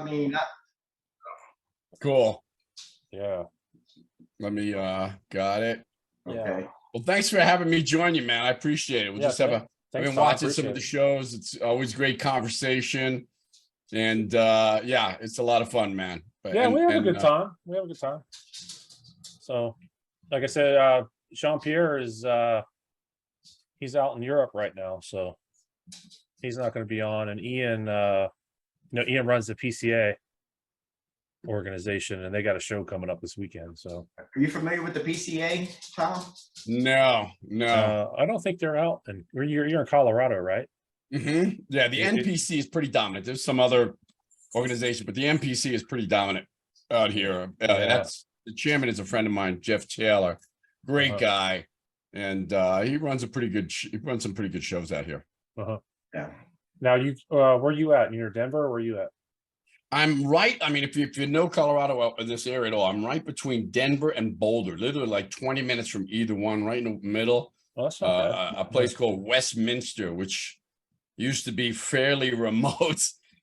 mean, Cool. Yeah. Let me got it. okay. Well, thanks for having me join you, man. I appreciate it. We'll just have I've thanks, been Tom. watching some of the shows. It's always great conversation. And yeah, it's a lot of fun, man. Yeah, we have a good time. We have a good time. So, like I said, Jean-Pierre is he's out in Europe right now, so he's not going to be on. And Ian, Ian runs the PCA organization, and they got a show coming up this weekend. So, Are you familiar with the PCA, Tom? No. I don't think they're out. And you're in Colorado, right? Mm-hmm. Yeah, the NPC is pretty dominant. There's some other organization, but the NPC is pretty dominant out here. That's the chairman is a friend of mine, Jeff Taylor, great guy, and he runs some pretty good shows out here. Yeah. Now you, where you at? Near Denver? Or where you at? I'm right. I mean, if you know Colorado in this area at all, I'm right between Denver and Boulder, literally like 20 minutes from either one, right in the middle. Oh, that's not bad. A place called Westminster, which used to be fairly remote,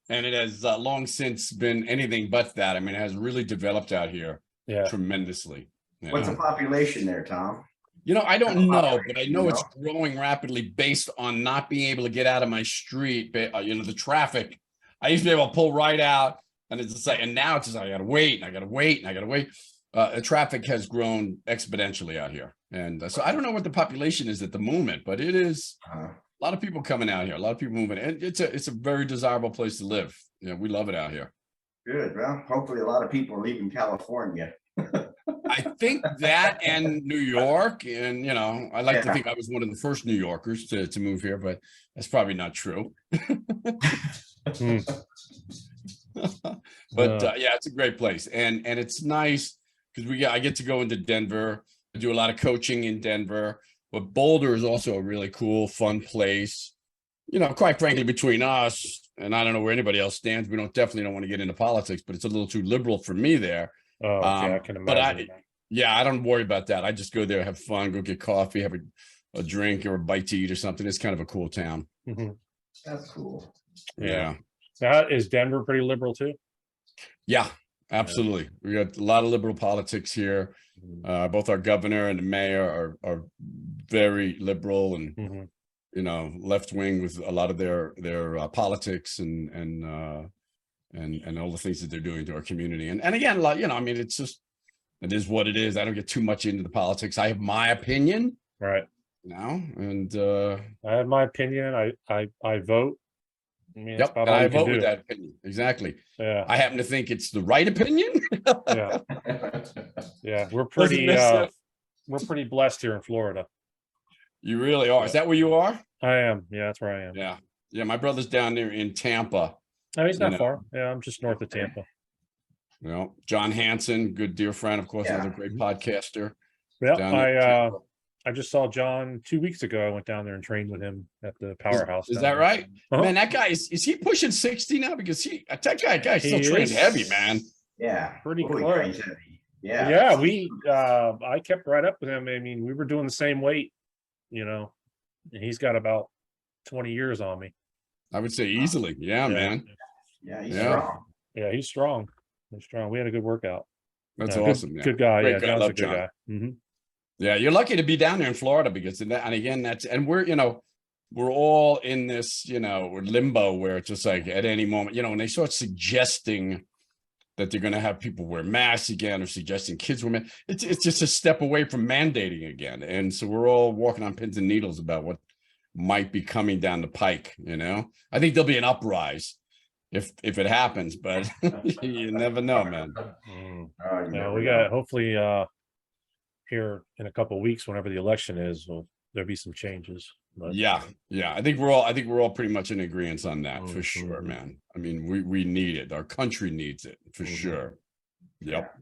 and it has long since been anything but that. I mean, it has really developed out here tremendously. What's the population there, Tom? I don't know, but I know it's growing rapidly based on not being able to get out of my street. The traffic. I used to be able to pull right out, and it's just like, and now it's just like, I gotta wait, and I gotta wait, and I gotta wait. The traffic has grown exponentially out here, and so I don't know what the population is at the moment, but it is a lot of people coming out here, a lot of people moving, and it's a very desirable place to live. We love it out here. Good. Well, hopefully a lot of people are leaving California. I think that and New York, and I like to think I was one of the first New Yorkers to move here, but that's probably not true. But yeah, it's a great place, and it's nice because I get to go into Denver. I do a lot of coaching in Denver, but Boulder is also a really cool, fun place. Quite frankly, between us, and I don't know where anybody else stands, we definitely don't want to get into politics, but it's a little too liberal for me there. Oh, okay, I can imagine. But I don't worry about that. I just go there, have fun, go get coffee, have a drink or a bite to eat or something. It's kind of a cool town. That's cool. Yeah. Now, is Denver pretty liberal too? Yeah, absolutely. We got a lot of liberal politics here. Both our governor and the mayor are very liberal and left wing with a lot of their politics and all the things that they're doing to our community. And again, I mean, it is what it is. I don't get too much into the politics. I have my opinion, right? And I have my opinion. I vote. I mean, yep, and I vote with that opinion. Exactly. Yeah. I happen to think it's the right opinion. Yeah. Yeah. We're pretty blessed here in Florida. You really are. Is that where you are? I am. Yeah, that's where I am. Yeah. Yeah. My brother's down there in Tampa. No, he's not far. Yeah, I'm just north of Tampa. John Hansen, good dear friend, of course, another great podcaster. Yeah, I just saw John 2 weeks ago. I went down there and trained with him at the powerhouse. Is that right? Man, that guy is he pushing 60 now? Because that guy still trains heavy, man. Yeah. Pretty close. Yeah. Yeah, I kept right up with him. I mean, we were doing the same weight, and he's got about 20 years on me. I would say easily. Yeah, man. Yeah, he's strong. Yeah, he's strong. He's strong. We had a good workout. That's awesome. Good guy. Great guy. John's Love a good guy. Yeah, you're lucky to be down there in Florida because we're all in this, limbo where it's just like at any moment, when they start suggesting that they're going to have people wear masks again or suggesting kids wear masks, it's just a step away from mandating again. And so we're all walking on pins and needles about what might be coming down the pike. I think there'll be an uprise if it happens, but you never know, man. We got hopefully here in a couple of weeks, whenever the election is, there'll be some changes. But yeah, I think we're all pretty much in agreement on that for sure, man. I mean, we need it. Our country needs it for sure. Yep.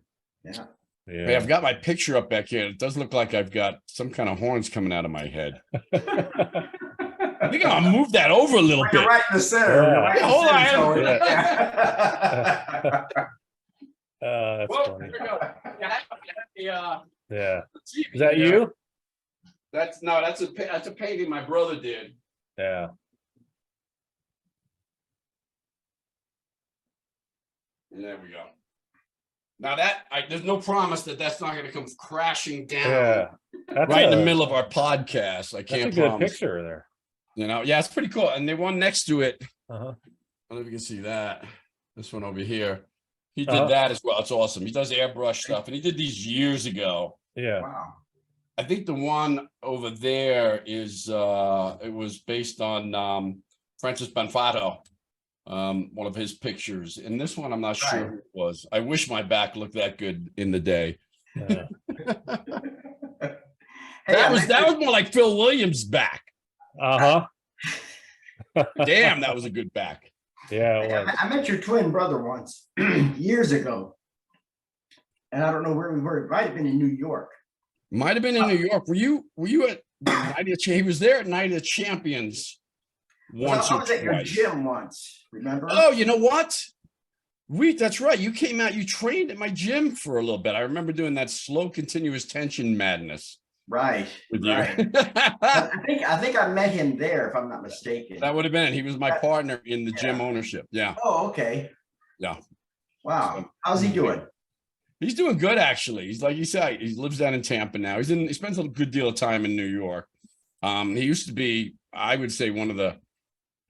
Yeah. Hey, I've got my picture up back here. It does look like I've got some kind of horns coming out of my head. I think I'll move that over a little bit. Right in the center. Yeah. Hold on. That's funny. Here we go. Yeah. Is that you? That's a painting my brother did. Yeah. There we go. Now there's no promise that that's not going to come crashing down Yeah. That's right in the middle of our podcast. I That's can't a good promise. picture there. You know, yeah, it's pretty cool. And the one next to it, Uh-huh. I don't know if you can see that. This one over here. He did Uh-huh. that as well. It's awesome. He does airbrush stuff, and he did these years ago. Yeah. Wow. I think the one over there is it was based on Francis Banfato, one of his pictures. And this one, I'm not sure who it was. I wish my back looked that good in the day. Yeah. Hey, That was more like Phil Williams' back. Uh-huh. Damn, that was a good back. Yeah, it was. I met your twin brother once years ago, and I don't know where we were. It might have been in New York. Might have been in New York. Were you at Night of He was there at Night of the Champions once I or was at your twice. gym once. Remember? Oh, you know what? That's right. You came out, you trained at my gym for a little bit. I remember doing that slow, continuous tension madness Right. with you. Right. I think I met him there, if I'm not mistaken. That would have been it. He was my partner in the gym ownership. Yeah. Oh, okay. Yeah. Wow. How's he doing? He's doing good, actually. He's like you said, he lives down in Tampa now. He spends a good deal of time in New York. He used to be, I would say,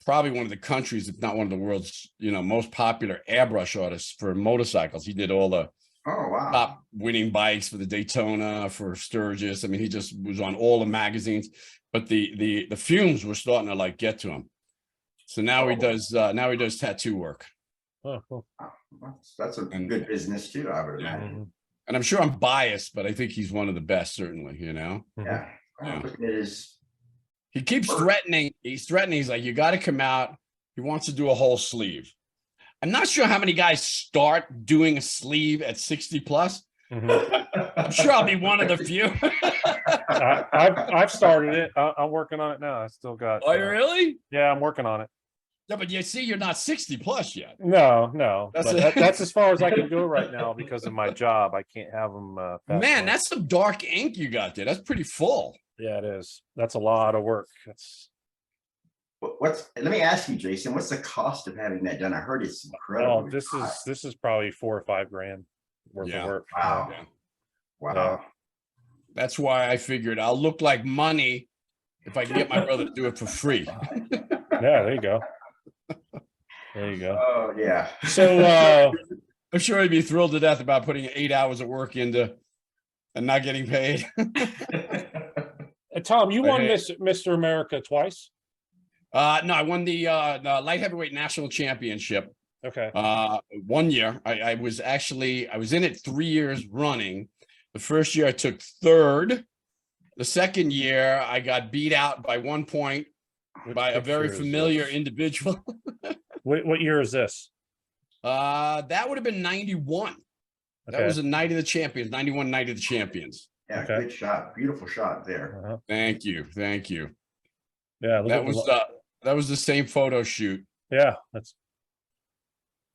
probably one of the countries, if not one of the world's, most popular airbrush artists for motorcycles. He did all the top winning bikes for the Daytona, for Sturgis. I mean, he just was on all the magazines, but the fumes were starting to like get to him. So now he does tattoo work. Oh, cool. That's a good business too, I would imagine. And I'm sure I'm biased, but I think he's one of the best, certainly, Yeah. Yeah. It is. He keeps threatening. He's threatening. He's like, you got to come out. He wants to do a whole sleeve. I'm not sure how many guys start doing a sleeve at 60 plus. I'm sure I'll be one of the few. I've started it. I'm working on it now. I still got. Oh, really? Yeah, I'm working on it. Yeah, but you see, you're not 60 plus yet. No. That's That's as far as I can go right now because of my job. I can't have them. Man, that's some dark ink you got there. That's pretty full. Yeah, it is. That's a lot of work. Let me ask you, Jason, what's the cost of having that done? I heard it's incredible. Oh, this is probably $4 or $5 grand worth of work. Wow. Yeah. Wow. That's why I figured I'll look like money if I can get my brother to do it for free. Yeah, there you go. There you go. Oh, yeah. So I'm sure he'd be thrilled to death about putting 8 hours of work into and not getting paid. Tom, you won Mr. America twice. No, I won the light heavyweight national championship. Okay. 1 year. I was in it 3 years running. The first year I took third. The second year I got beat out by 1 point by a very familiar individual. What year is this? That would have been 91. That Okay. was a Night of the Champions, 91 Night of the Champions. Yeah, Okay. good shot. Beautiful shot there. Uh-huh. Thank you. Yeah, That was the same photo shoot. yeah. That's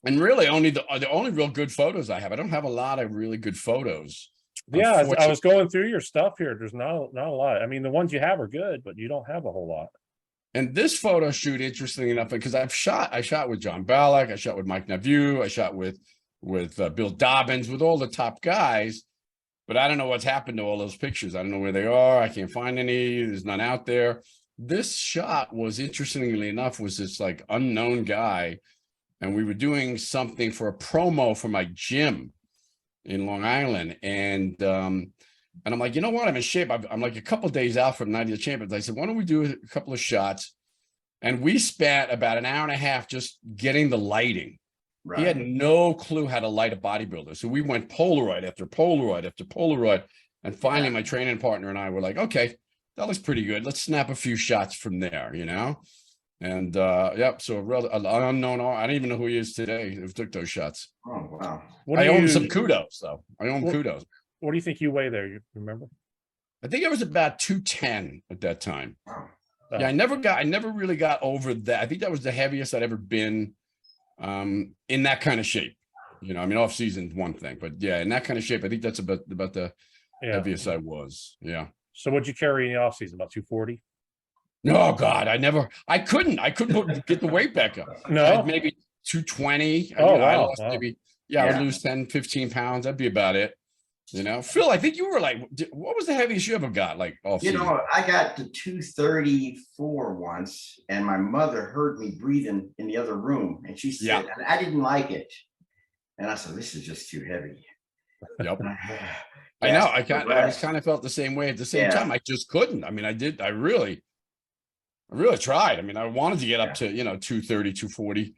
And really only the only real good photos I have. I don't have a lot of really good photos. yeah. I was going through your stuff here. There's not a lot. I mean, the ones you have are good, but you don't have a whole lot. And this photo shoot, interestingly enough, because I shot with John Ballack, I shot with Mike Navu, I shot with Bill Dobbins, with all the top guys. But I don't know what's happened to all those pictures. I don't know where they are. I can't find any. There's none out there. This shot was, interestingly enough, was this like unknown guy. And we were doing something for a promo for my gym in Long Island. And I'm like, you know what? I'm in shape. I'm like a couple days out from Night of the Champions. I said, why don't we do a couple of shots? And we spent about an hour and a half just getting the lighting. Right. He had no clue how to light a bodybuilder. So we went Polaroid after Polaroid after Polaroid. And finally, my training partner and I were like, okay, that looks pretty good. Let's snap a few shots from there, And yep, so an unknown, I don't even know who he is today who took those shots. Oh, wow. I owe him some kudos, though. I owe him kudos. What do you think you weigh there? You remember? I think I was about 210 at that time. Wow. Yeah, I never really got over that. I think that was the heaviest I'd ever been in that kind of shape. I mean, off season one thing, but yeah, in that kind of shape, I think that's about the heaviest I was. Yeah. So what'd you carry in the off season? About 240? No, God, I couldn't get the weight back up. No, I had maybe 220. Oh, I wow. lost maybe Yeah, I Yeah. would lose 10, 15 pounds. That'd be about it. You know, Phil, I think you were like, what was the heaviest you ever got? Like off You season? know, I got to 234 once, and my mother heard me breathing in the other room, and she Yeah. said, and I didn't like it. And I said, this is just too heavy. Yep. And I know. gasped for I breath. kind of felt the same way at the same Yeah. time. I just couldn't. I mean, I really tried. I mean, I wanted to get up to, 230, 240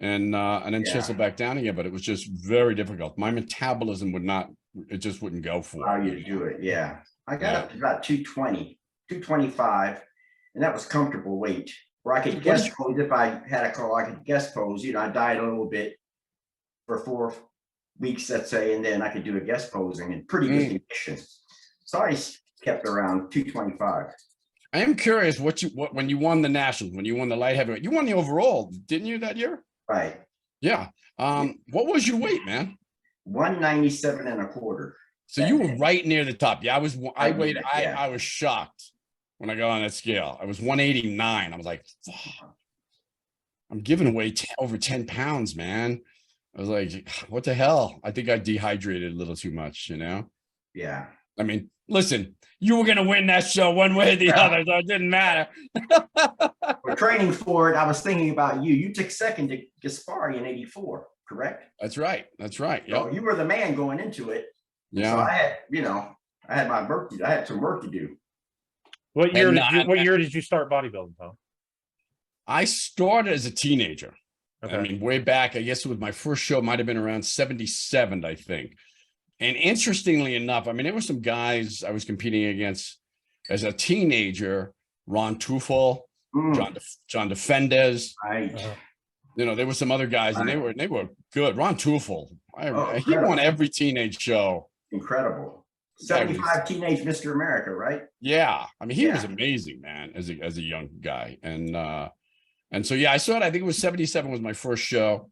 and then chisel back down again, but it was just very difficult. My metabolism it just wouldn't go for How it. you do it. Yeah. I got Yeah. up to about 220, 225, and that was comfortable weight where I could What guest did pose if I had a call. I could guest pose. I diet a little bit for 4 weeks, let's say, and then I could do a guest posing in pretty good condition. So I kept around 225. I am curious when you won the nationals, when you won the light heavyweight, you won the overall, didn't you, that year? Right. Yeah. What was your weight, man? 197 and a quarter. So you were right near the top. Yeah, I Yeah. was shocked when I got on that scale. I was 189. I was like, I'm giving away over 10 pounds, man. I was like, what the hell? I think I dehydrated a little too much, Yeah. I mean, listen, you were going to win that show one way or the other, so it didn't matter. For training for it, I was thinking about you. You took second to Gaspari in 84, correct? That's right. Yeah. So you were the man going into it. Yeah. So I had my work. I had some work to do. What year did you start bodybuilding, Tom? I started as a teenager. Okay. I mean, way back, I guess it was my first show, might have been around 77, I think. And interestingly enough, I mean, there were some guys I was competing against as a teenager, Ron Tufel, John Defendez. Right. There were some other guys, and they were good. Ron Tufel, he incredible. won every teenage show. Incredible. 75 teenage Mr. America, right? Yeah. I mean, he was amazing, man, as a young guy. And so, yeah, I saw it. I think it was 77 was my first show.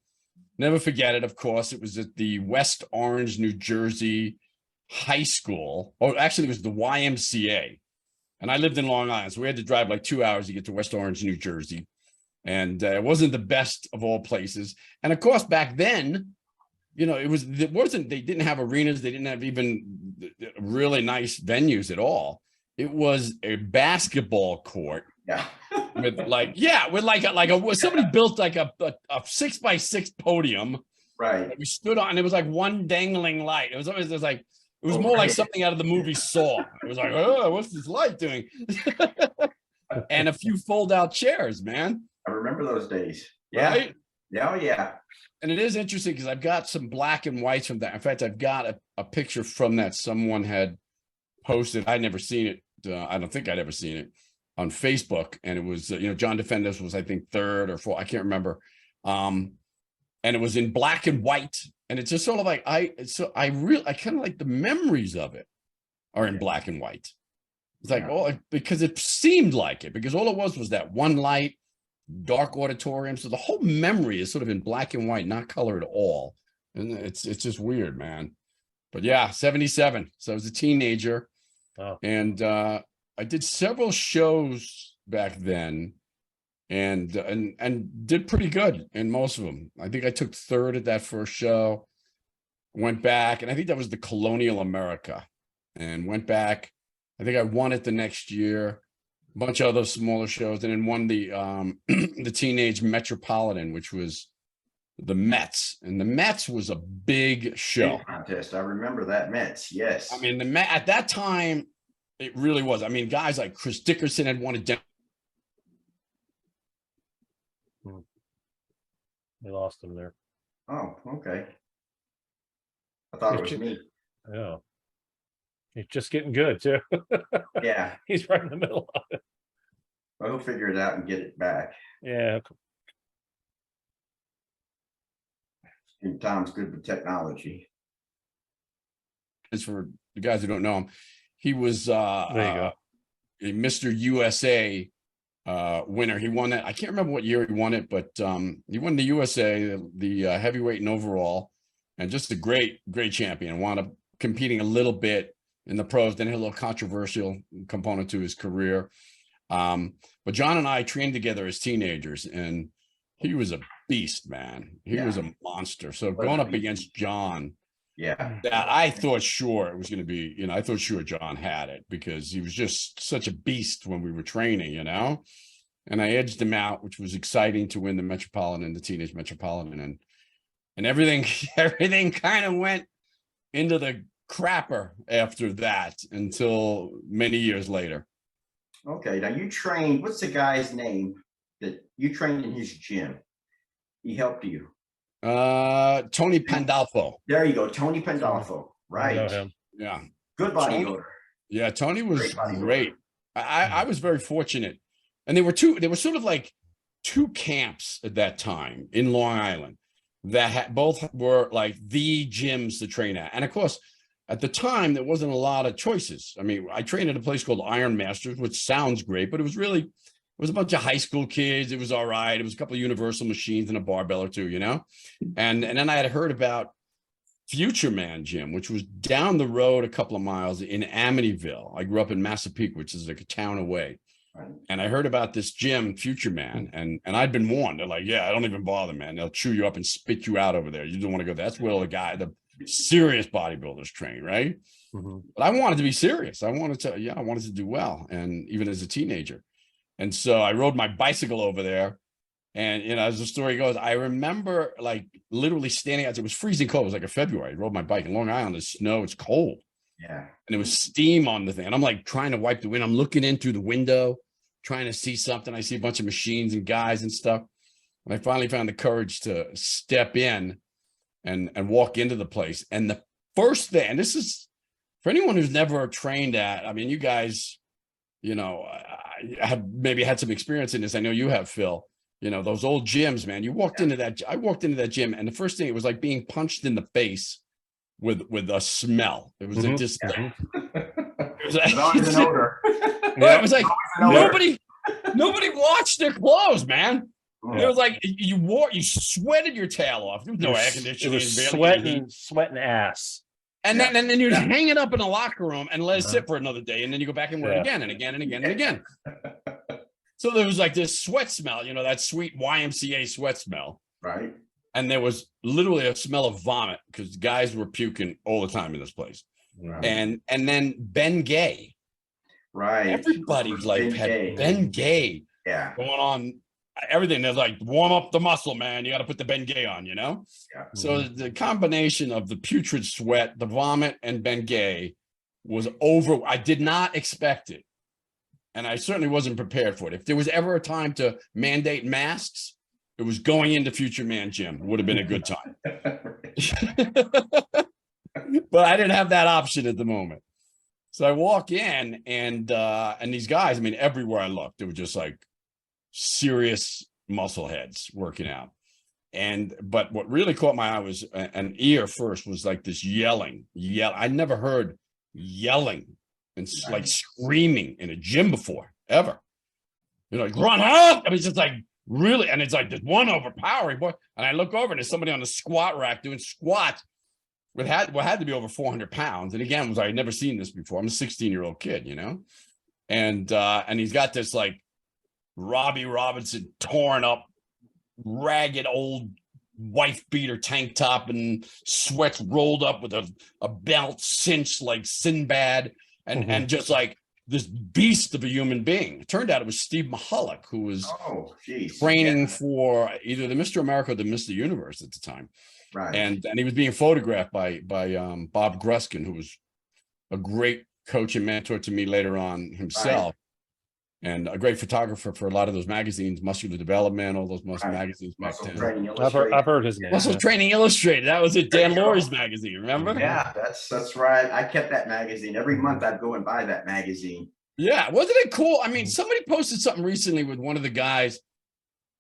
Never forget it, of course. It was at the West Orange, New Jersey high school. Or actually, it was the YMCA. And I lived in Long Island, so we had to drive like 2 hours to get to West Orange, New Jersey. And it wasn't the best of all places. And of course, back then, they didn't have arenas. They didn't have even really nice venues at all. It was a basketball court. Yeah. Somebody built like a 6x6 podium. Right. That we stood on. It was like one dangling light. It was more like something out of the movie Saw. It was like, oh, what's this light doing? And a few fold-out chairs, man. I remember those days. Yeah. Right? Yeah. Yeah. And it is interesting because I've got some black and whites from that. In fact, I've got a picture from that someone had posted. I'd never seen it. I don't think I'd ever seen it on Facebook. And it was, John Defendez was, I think, third or fourth. I can't remember. And it was in black and white. And it's just sort of like, I kind of like the memories of it are in black and white. It's like, because it seemed like it, because all it was that one light, dark auditorium. So the whole memory is sort of in black and white, not color at all. And it's just weird, man. But yeah, 77. So I was a teenager. Oh. And I did several shows back then and did pretty good in most of them. I think I took third at that first show, went back, and I think that was the Colonial America, and went back. I think I won it the next year, a bunch of other smaller shows, and then won the the Teenage Metropolitan, which was the Mets. And the Mets was a big show. Big contest. I remember that Mets. Yes. I mean, at that time, it really was. I mean, guys like Chris Dickerson had won a. We lost him there. Oh, okay. I thought it was me. Yeah. He's just getting good too. Yeah. He's right in the middle of it. Well, he'll figure it out and get it back. Yeah. And Tom's good with technology. As for the guys who don't know him, he was There you go. a Mr. USA winner. He won it. I can't remember what year he won it, but he won the USA, the heavyweight and overall, and just a great champion. Wound up competing a little bit in the pros, then had a little controversial component to his career. But John and I trained together as teenagers, and he was a beast, man. He was a monster. So going up against John, that I thought sure it was going to be, you know, I thought sure John had it because he was just such a beast when we were training, you know, and I edged him out, which was exciting to win the Metropolitan, the Teenage Metropolitan, and everything kind of went into the crapper after that until many years later. Okay, now you trained, what's the guy's name that you trained in his gym? He helped you. Tony Pandolfo. There you go, Tony Pandolfo. Right. I know him. Yeah. Good bodybuilder. Yeah, Tony was great. I was very fortunate. And there were sort of like two camps at that time in Long Island that both were like the gyms to train at. And of course, at the time, there wasn't a lot of choices. I mean, I trained at a place called Iron Masters, which sounds great, but it was a bunch of high school kids. It was all right. It was a couple of Universal machines and a barbell or two, you know? And then I had heard about Future Man Gym, which was down the road a couple of miles in Amityville. I grew up in Massapequa, which is like a town away. And I heard about this gym, Future Man, and I'd been warned. They're like, yeah, don't even bother, man. They'll chew you up and spit you out over there. You don't want to go there. That's where the serious bodybuilders train, right? But I wanted to be serious. I wanted to do well, and even as a teenager. And so I rode my bicycle over there, and you know, as the story goes, I remember like literally standing out. It was freezing cold. It was like a February. I rode my bike in Long Island. There's snow. It's cold. Yeah. And there was steam on the thing. And I'm like trying to wipe the wind. I'm looking in through the window, trying to see something. I see a bunch of machines and guys and stuff. And I finally found the courage to step in and walk into the place. And the first thing, and this is for anyone who's never trained at, I mean, you guys, you know, I have maybe had some experience in this. I know you have, Phil. You know, those old gyms, man. You walked into that. I walked into that gym, and the first thing, it was like being punched in the face with a smell. It was just like, it was an odor. It was like nobody watched their clothes, man. It was like you sweated your tail off. There was no air conditioning. It was sweating ass. And then you'd hang it up in a locker room and let it sit for another day, and then you go back and wear it again and again and again and again. So there was like this sweat smell, you know, that sweet YMCA sweat smell. Right. And there was literally a smell of vomit because guys were puking all the time in this place. Right. And then Ben Gay. Right. Everybody's like Ben Gay. Yeah. Going on everything. They're like, warm up the muscle, man. You got to put the Ben Gay on, you know? Yeah. So the combination of the putrid sweat, the vomit, and Ben Gay was over. I did not expect it. And I certainly wasn't prepared for it. If there was ever a time to mandate masks, it was going into Future Man Gym. It would have been a good time. But I didn't have that option at the moment. So I walk in and these guys, I mean, everywhere I looked, they were just like serious muscle heads working out. But what really caught my eye was an ear first was like this yelling. I never heard yelling and like screaming in a gym before, ever. You know, like, run up. I mean, it's just like really, and it's like there's one overpowering boy. And I look over and there's somebody on the squat rack doing squats with what had to be over 400 pounds. And again, I had never seen this before. I'm a 16-year-old kid, you know, and he's got this like Robbie Robinson torn up, ragged old wife beater tank top and sweats rolled up with a belt cinched like Sinbad and just like this beast of a human being. It turned out it was Steve Mahalik, who was training for either the Mr. America or the Mr. Universe at the time. Right. And he was being photographed by Bob Gruskin, who was a great coach and mentor to me later on himself. And a great photographer for a lot of those magazines, Muscular Development, all those magazines back then. I've heard his name. Muscle Training Illustrated. That was it. Dan Laurie's magazine. Remember? Yeah, that's right. I kept that magazine. Every month I'd go and buy that magazine. Yeah, wasn't it cool? I mean, somebody posted something recently with one of the guys.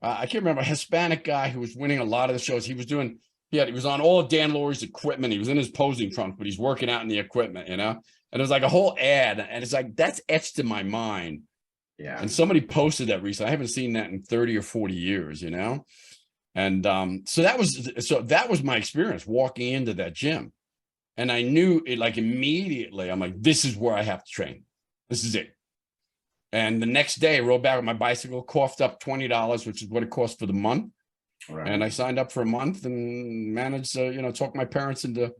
I can't remember, a Hispanic guy who was winning a lot of the shows. He was on all of Dan Laurie's equipment. He was in his posing trunk, but he's working out in the equipment, you know? And it was like a whole ad. And it's like, that's etched in my mind. Yeah. And somebody posted that recently. I haven't seen that in 30 or 40 years, you know? And so that was my experience walking into that gym. And I knew it like immediately. I'm like, this is where I have to train. This is it. And the next day I rode back on my bicycle, coughed up $20, which is what it cost for the month. Right. And I signed up for a month and managed to, talk my parents into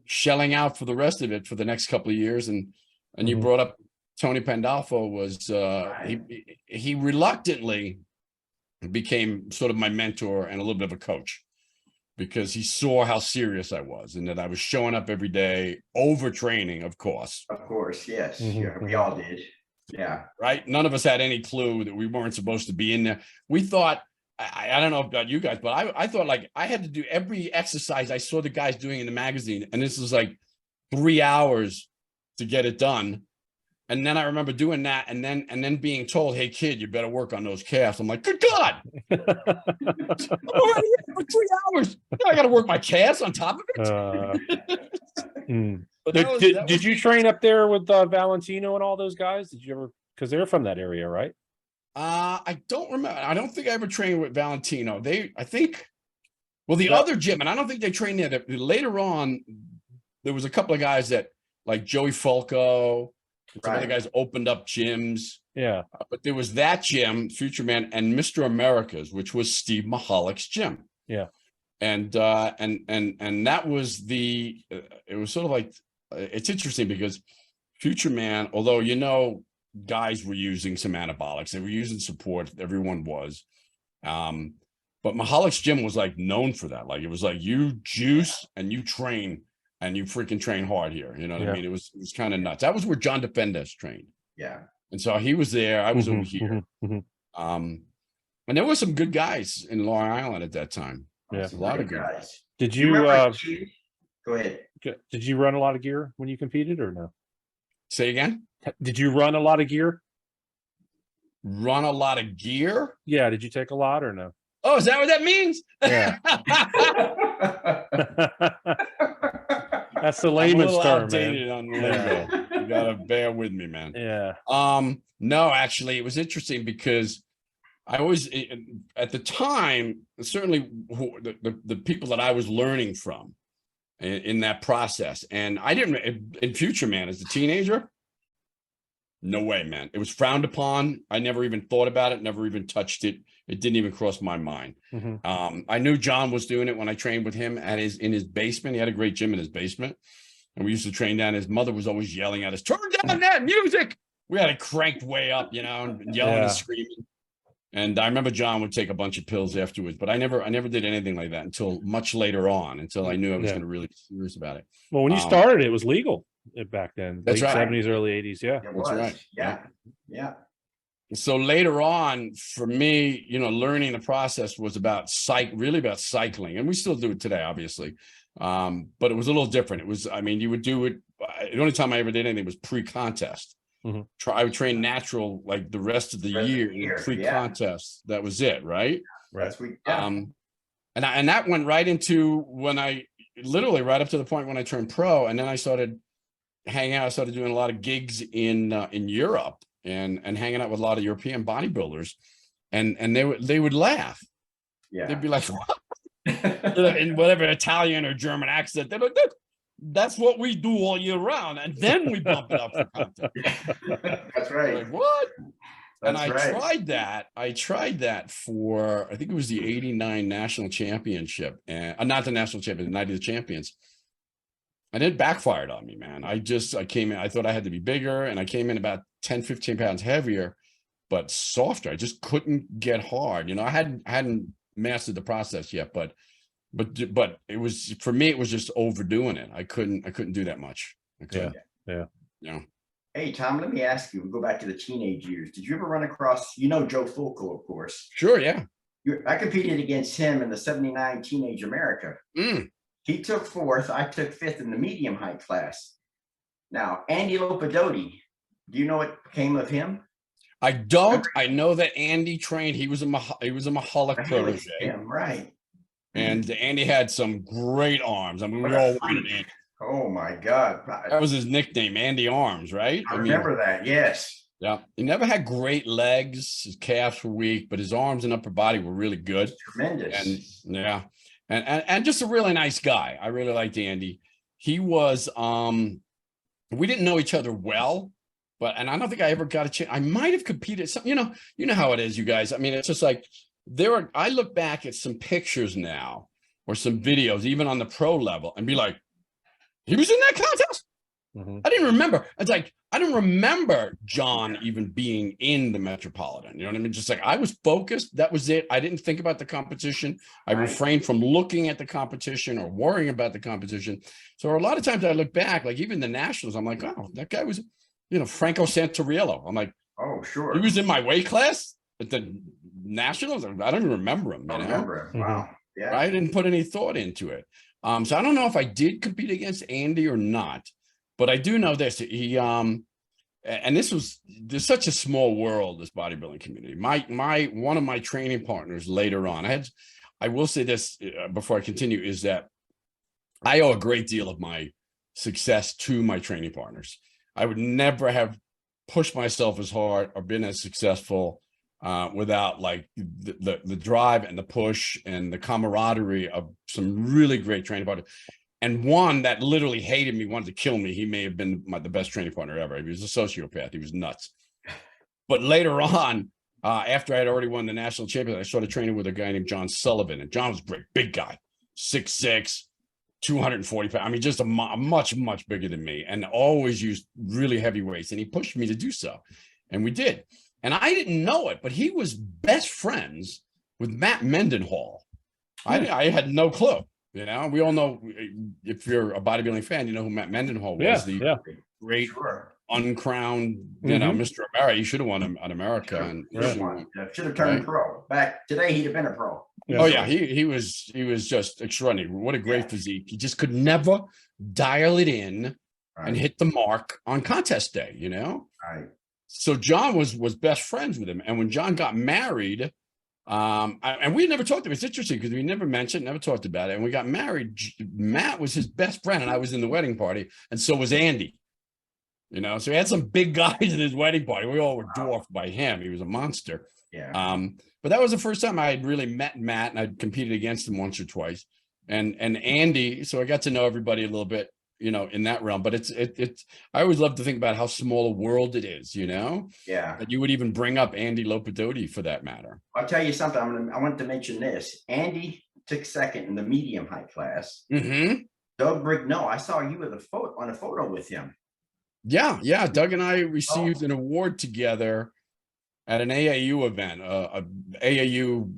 shelling out for the rest of it for the next couple of years. And you brought up Tony Pandolfo was, he reluctantly became sort of my mentor and a little bit of a coach, because he saw how serious I was and that I was showing up every day, overtraining, of course. Of course, yes. Yeah, we all did. Yeah. Right. None of us had any clue that we weren't supposed to be in there. We thought, I don't know about you guys, but I thought like I had to do every exercise I saw the guys doing in the magazine. And this was like 3 hours to get it done. And then I remember doing that and then being told, hey, kid, you better work on those calves. I'm like, good God. I'm already here for 3 hours. Now I got to work my calves on top of it. But did you train up there with Valentino and all those guys? Did you ever? Because they're from that area, right? I don't remember. I don't think I ever trained with Valentino. The Yeah. other gym, and I don't think they trained there. Later on, there was a couple of guys that, like Joey Falco, some other guys opened up gyms. Yeah. But there was that gym, Future Man, and Mr. America's, which was Steve Mahalik's gym. Yeah. And that was it was sort of like, it's interesting because Future Man, although, guys were using some anabolics, they were using support, everyone was. But Mahalik's gym was like known for that. Like, it was like, you juice and you train and you freaking train hard here. You know what I mean? It was kind of nuts. That was where John DeFendes trained. Yeah. And so he was there. I was over here. And there were some good guys in Long Island at that time. Yeah. A lot of good guys. Did you go ahead. Did you run a lot of gear when you competed or no? Say again? Did you run a lot of gear? Run a lot of gear? Yeah. Did you take a lot or no? Oh, is that what that means? Yeah. That's the layman's term, man. On the lingo. You gotta bear with me, man. Yeah. No, actually, it was interesting because I always, at the time, certainly the people that I was learning from in that process, and I didn't, in Future Man, as a teenager, no way, man. It was frowned upon. I never even thought about it, never even touched it. It didn't even cross my mind. I knew John was doing it when I trained with him in his basement. He had a great gym in his basement, and we used to train down. His mother was always yelling at us, "Turn down that music." We had it cranked way up, and yelling and screaming. And I remember John would take a bunch of pills afterwards, but I never did anything like that until much later on, until I knew I was going to really be serious about it. Well, when you started, it was legal back then. That's late right. 70s, early 80s. Yeah. That's right. Yeah. So later on, for me, learning the process was really about cycling, and we still do it today, obviously. But it was a little different. It was, you would do it. The only time I ever did anything was pre-contest. I would train natural like the rest of the year pre-contest. That was it, right? Right. And that went right into when I literally right up to the point when I turned pro, and then I started hanging out. I started doing a lot of gigs in Europe and hanging out with a lot of European bodybuilders, and they would laugh. Yeah. They'd be like, in whatever Italian or German accent, they're like, that's what we do all year round, and then we bump it up for content. That's right. Like, what? And I tried that for, I think it was the 89 national championship, and not the national champion, the night of the champions. And it backfired on me, man. I came in, I thought I had to be bigger, and I came in about 10, 15 pounds heavier, but softer. I just couldn't get hard. I hadn't mastered the process yet, but it was, for me, it was just overdoing it. I couldn't do that much. Yeah. Hey, Tom, let me ask you, we'll go back to the teenage years. Did you ever run across, Joe Fulco, of course? Sure. Yeah. I competed against him in the 79 Teenage America. He took 4th. I took 5th in the medium height class. Now, Andy Lopadotti, do you know what became of him? I don't. I know that Andy trained. He was a Mahalik protege. Right. And Andy had some great arms. We all wanted Andy. Oh my God. That was his nickname, Andy Arms, right? I remember that. Yes. Yeah. He never had great legs. His calves were weak, but his arms and upper body were really good. Tremendous. And just a really nice guy. I really liked Andy. He was, we didn't know each other well, and I don't think I ever got a chance. I might have competed. You know how it is, you guys. It's just like, I look back at some pictures now or some videos, even on the pro level, and be like, he was in that contest. I didn't remember. It's like, I don't remember John even being in the Metropolitan. You know what I mean? Just like, I was focused. That was it. I didn't think about the competition. I refrained from looking at the competition or worrying about the competition. So a lot of times I look back, like even the nationals, I'm like, oh, that guy was, Franco Santoriello. I'm like, Oh, sure. he was in my weight class at the nationals. I don't even remember him. I remember him. Wow. Yeah. I didn't put any thought into it. So I don't know if I did compete against Andy or not, but I do know this. And there's such a small world, this bodybuilding community. One of my training partners later on, I will say this before I continue, is that I owe a great deal of my success to my training partners. I would never have pushed myself as hard or been as successful without like the drive and the push and the camaraderie of some really great training partners. And one that literally hated me, wanted to kill me. He may have been the best training partner ever. He was a sociopath. He was nuts. But later on, after I had already won the national championship, I started training with a guy named John Sullivan. And John was great, big guy, 6'6", 240 pounds. I mean, just much, much bigger than me, and always used really heavy weights. And he pushed me to do so. And we did. And I didn't know it, but he was best friends with Matt Mendenhall. I had no clue. We all know, if you're a bodybuilding fan, you know who Matt Mendenhall was. Great uncrowned, Mr. America. He should have won an America. And should have turned pro. Back today, he'd have been a pro. Oh yeah, he was just extraordinary. What a great physique. He just could never dial it in and hit the mark on contest day. Right. So John was best friends with him, and when John got married. And we never talked about it. It's interesting because we never talked about it. And we got married. Matt was his best friend, and I was in the wedding party, and so was Andy. So he had some big guys in his wedding party. We all were dwarfed by him. He was a monster. Yeah. But that was the first time I had really met Matt, and I'd competed against him once or twice. And Andy, so I got to know everybody a little bit, in that realm. But it's I always love to think about how small a world it is, Yeah. that you would even bring up Andy Lopedotti for that matter. I'll tell you something. I want to mention this. Andy took second in the medium height class. Doug Brignall, I saw you on a photo with him. Yeah. Doug and I received an award together at an AAU event, AAU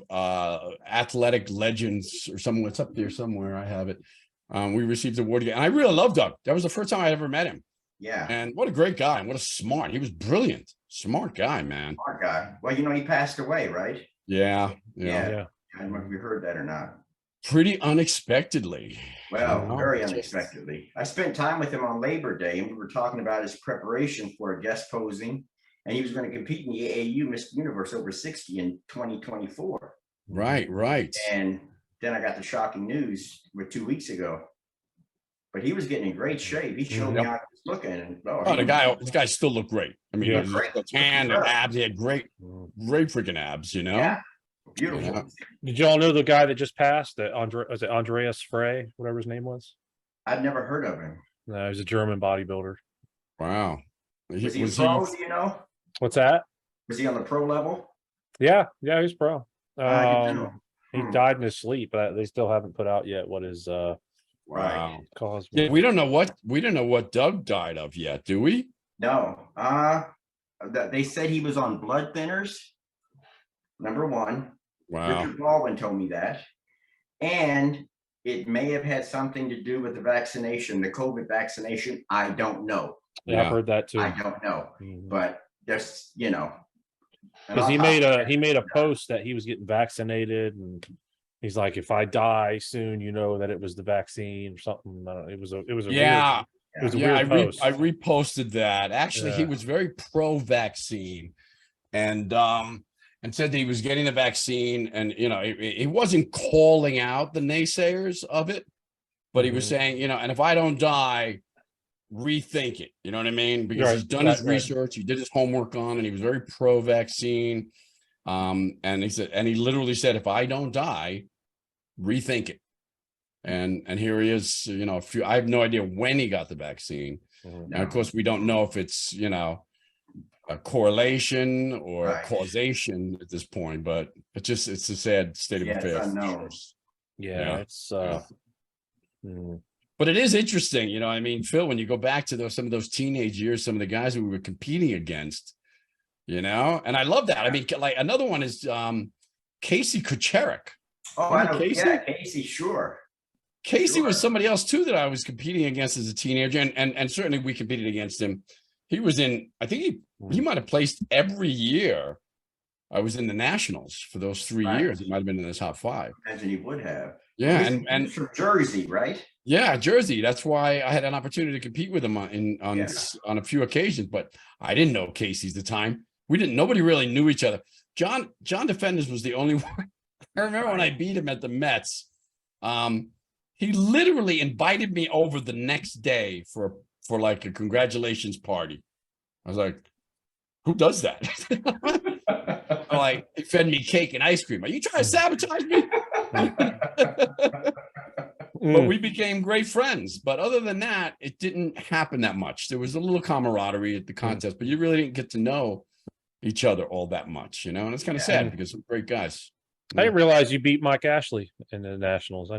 Athletic Legends or something. It's up there somewhere. I have it. We received the award again. And I really love Doug. That was the first time I ever met him. Yeah. And what a great guy. And what a smart. He was brilliant. Smart guy, man. Smart guy. Well, he passed away, right? Yeah. I don't know if you heard that or not. Pretty unexpectedly. Well, very unexpectedly. I spent time with him on Labor Day, and we were talking about his preparation for guest posing. And he was going to compete in the AAU Miss Universe over 60 in 2024. Right. And then I got the shocking news 2 weeks ago. But he was getting in great shape. He showed me how he was looking. And this guy still looked great. I mean, the tan and abs. He had great freaking abs. Yeah, beautiful. Yeah. Did y'all know the guy that just passed? Was it Andreas Frey, whatever his name was? I'd never heard of him. No, he's a German bodybuilder. Wow. Was he pro? Do you know? What's that? Was he on the pro level? Yeah, he's pro. He died in his sleep, but they still haven't put out yet what his cause. Yeah, we don't know what Doug died of yet, do we? No. They said he was on blood thinners. Number one. Wow. Richard Baldwin told me that. And it may have had something to do with the vaccination, the COVID vaccination. I don't know. Yeah, I've heard that too. I don't know. But there's, because he made a post that he was getting vaccinated, and he's like, if I die soon, that it was the vaccine or something. It was a weird post. I reposted that. Actually, he was very pro-vaccine, and said that he was getting the vaccine, and he wasn't calling out the naysayers of it, but he was saying, and if I don't die, rethink it. You know what I mean? Because he's done his research, he did his homework on, and he was very pro-vaccine. And he literally said, if I don't die, rethink it. And here he is, I have no idea when he got the vaccine. And of course, we don't know if it's, a correlation or Right. causation at this point, but it's a sad state of Yeah, it's affairs. for unknown. sure. Yeah, it's mm, But it is interesting, you know, I mean, Phil, when you go back to some of those teenage years, some of the guys who we were competing against, you know, and I love that. I mean, like another one is Casey Kucherik. Oh, I know. Casey? Yeah, Casey, sure. Casey was Sure. somebody else too that I was competing against as a teenager, and certainly we competed against him. He was in, I think he might have placed every year. I was in the nationals for those 3 Right. years. He might have been in the top 5. Imagine he would have. Yeah, He's and from Jersey, right? yeah, Jersey. That's why I had an opportunity to compete with him on a few occasions, but I didn't know Casey's the time. Nobody really knew each other. John Defenders was the only one. I remember when I beat him at the Mets. He literally invited me over the next day for like a congratulations party. I was like, who does that? Like, he fed me cake and ice cream. Are you trying to sabotage me? But we became great friends. But other than that, it didn't happen that much. There was a little camaraderie at the contest, but you really didn't get to know each other all that much, you know? And it's kind of sad because some great guys. I didn't realize you beat Mike Ashley in the nationals. I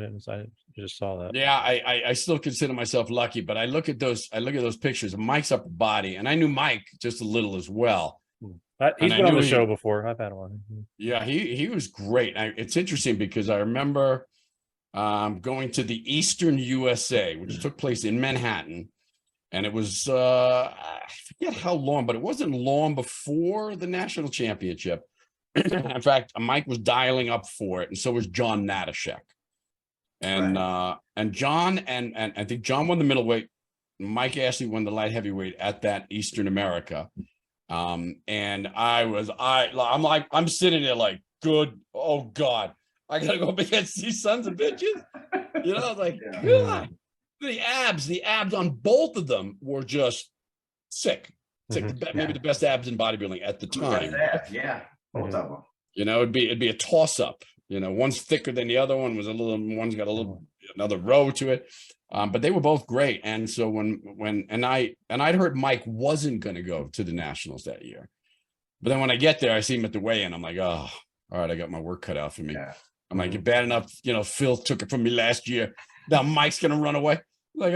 just saw that. Yeah, I still consider myself lucky, but I look at those pictures of Mike's upper body, and I knew Mike just a little as well. He's been on the show before. I've had him on. Yeah, he was great. It's interesting because I remember going to the Eastern USA, which took place in Manhattan, and it was I forget how long, but it wasn't long before the national championship. In fact, Mike was dialing up for it, and so was John Natashek. And and John and I think John won the middleweight. Mike Ashley won the light heavyweight at that Eastern America. And I'm sitting there like, good, oh God, I gotta go up against these sons of bitches. You know, like, God, the abs on both of them were just sick. Maybe the best abs in bodybuilding at the time. Yeah. Both of them. You know, it'd be a toss up. You know, one's thicker than the other one. One's got another row to it. But they were both great. And so I'd heard Mike wasn't going to go to the nationals that year. But then when I get there, I see him at the weigh-in. I'm like, oh, all right, I got my work cut out for me. Yeah. I'm like, bad enough, you know, Phil took it from me last year. Now Mike's going to run away. Like,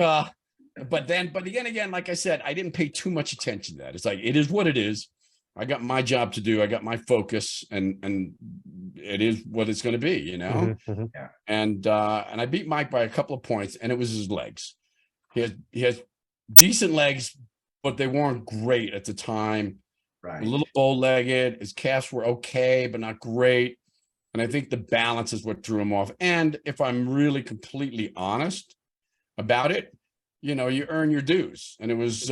but again, like I said, I didn't pay too much attention to that. It's like, it is what it is. I got my job to do. I got my focus, and it is what it's going to be, you know. Yeah. And I beat Mike by a couple of points, and it was his legs. He has decent legs, but they weren't great at the time. Right. A little bow-legged. His calves were okay, but not great. And I think the balance is what threw him off. And if I'm really completely honest about it, you know, you earn your dues. And it was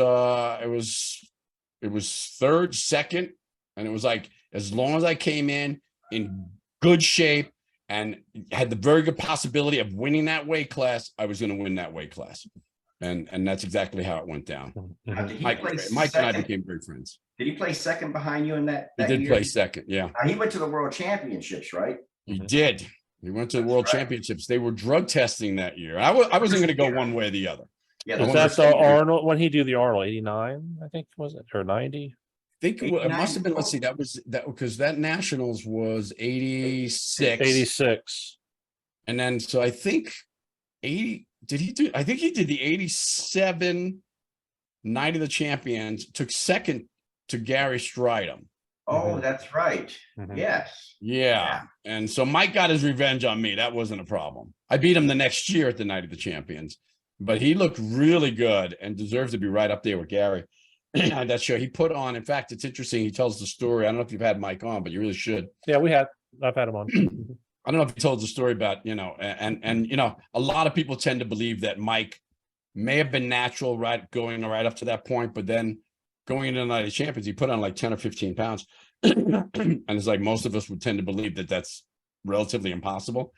third, second, and it was like, as long as I came in good shape and had the very good possibility of winning that weight class, I was going to win that weight class. And that's exactly how it went down. Mike and I became great friends. Did he play second behind you in that He did year? play second, yeah. He went to the World Championships, right? He did. He went to the World Championships. They were drug testing that year. I wasn't going to go one way or the other. Yeah, was that the Arnold when he do the Arnold 89? I think was it, or 90? I think it must have been. Let's see. That was that because that nationals was 86. 86. And then so I think 80. Did he do? I think he did the 87 Night of the Champions. Took second to Gary Stridham. Oh, that's right. Yes. Yeah. And so Mike got his revenge on me. That wasn't a problem. I beat him the next year at the Night of the Champions. But he looked really good and deserves to be right up there with Gary. That show he put on. In fact, it's interesting. He tells the story. I don't know if you've had Mike on, but you really should. Yeah, I've had him on. I don't know if he told the story about, you know, and you know, a lot of people tend to believe that Mike may have been natural, going right up to that point, but then going into the Night of Champions, he put on like 10 or 15 pounds. And it's like most of us would tend to believe that that's relatively impossible.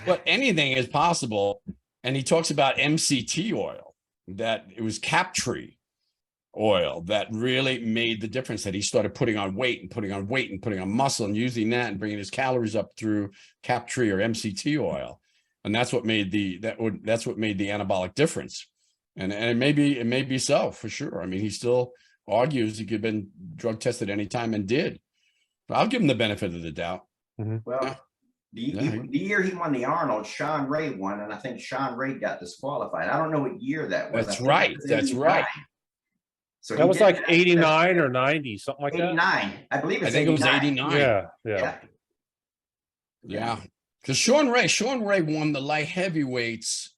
But anything is possible. And he talks about MCT oil, that it was Captree oil that really made the difference, that he started putting on weight and putting on muscle and using that and bringing his calories up through Captree or MCT oil. And that's what made the anabolic difference. And it may be so for sure. I mean, he's still argues he could have been drug tested anytime and did. But I'll give him the benefit of the doubt. Well, the year he won the Arnold, Sean Ray won, and I think Sean Ray got disqualified. I don't know what year that was. That's right. That's right. So that was like 89 or 90, something like 89. that. I believe it's I think 89. It was 89. Yeah. Because Sean Ray won the light heavyweights.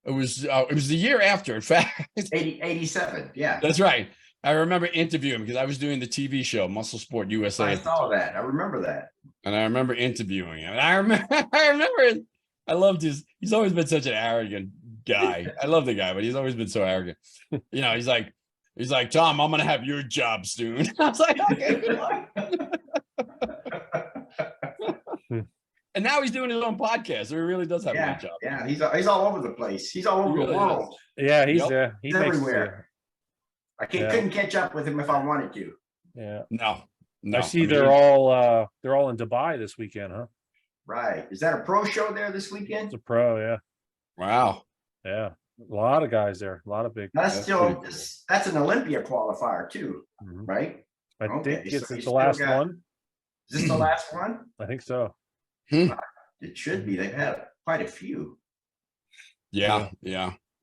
It was the year after, in fact. 87. Yeah. That's right. I remember interviewing him because I was doing the TV show Muscle Sport USA. I saw that. I remember that. And I remember interviewing him. And I remember I loved he's always been such an arrogant guy. I love the guy, but he's always been so arrogant. You know, he's like, Tom, I'm gonna have your job soon. I was like, okay, good luck. And now he's doing his own podcast, so he really does have a good job. Yeah, he's all over the place. He's all over the world. Yeah, he's he's everywhere. I couldn't catch up with him if I wanted to. Yeah. No. I see they're all in Dubai this weekend, huh? Right. Is that a pro show there this weekend? It's a pro, yeah. Wow. Yeah. A lot of guys there. A lot of big. That's an Olympia qualifier too, right? I think it's the last one. Is this the last one? I think so. It should be. They've had quite a few. Yeah.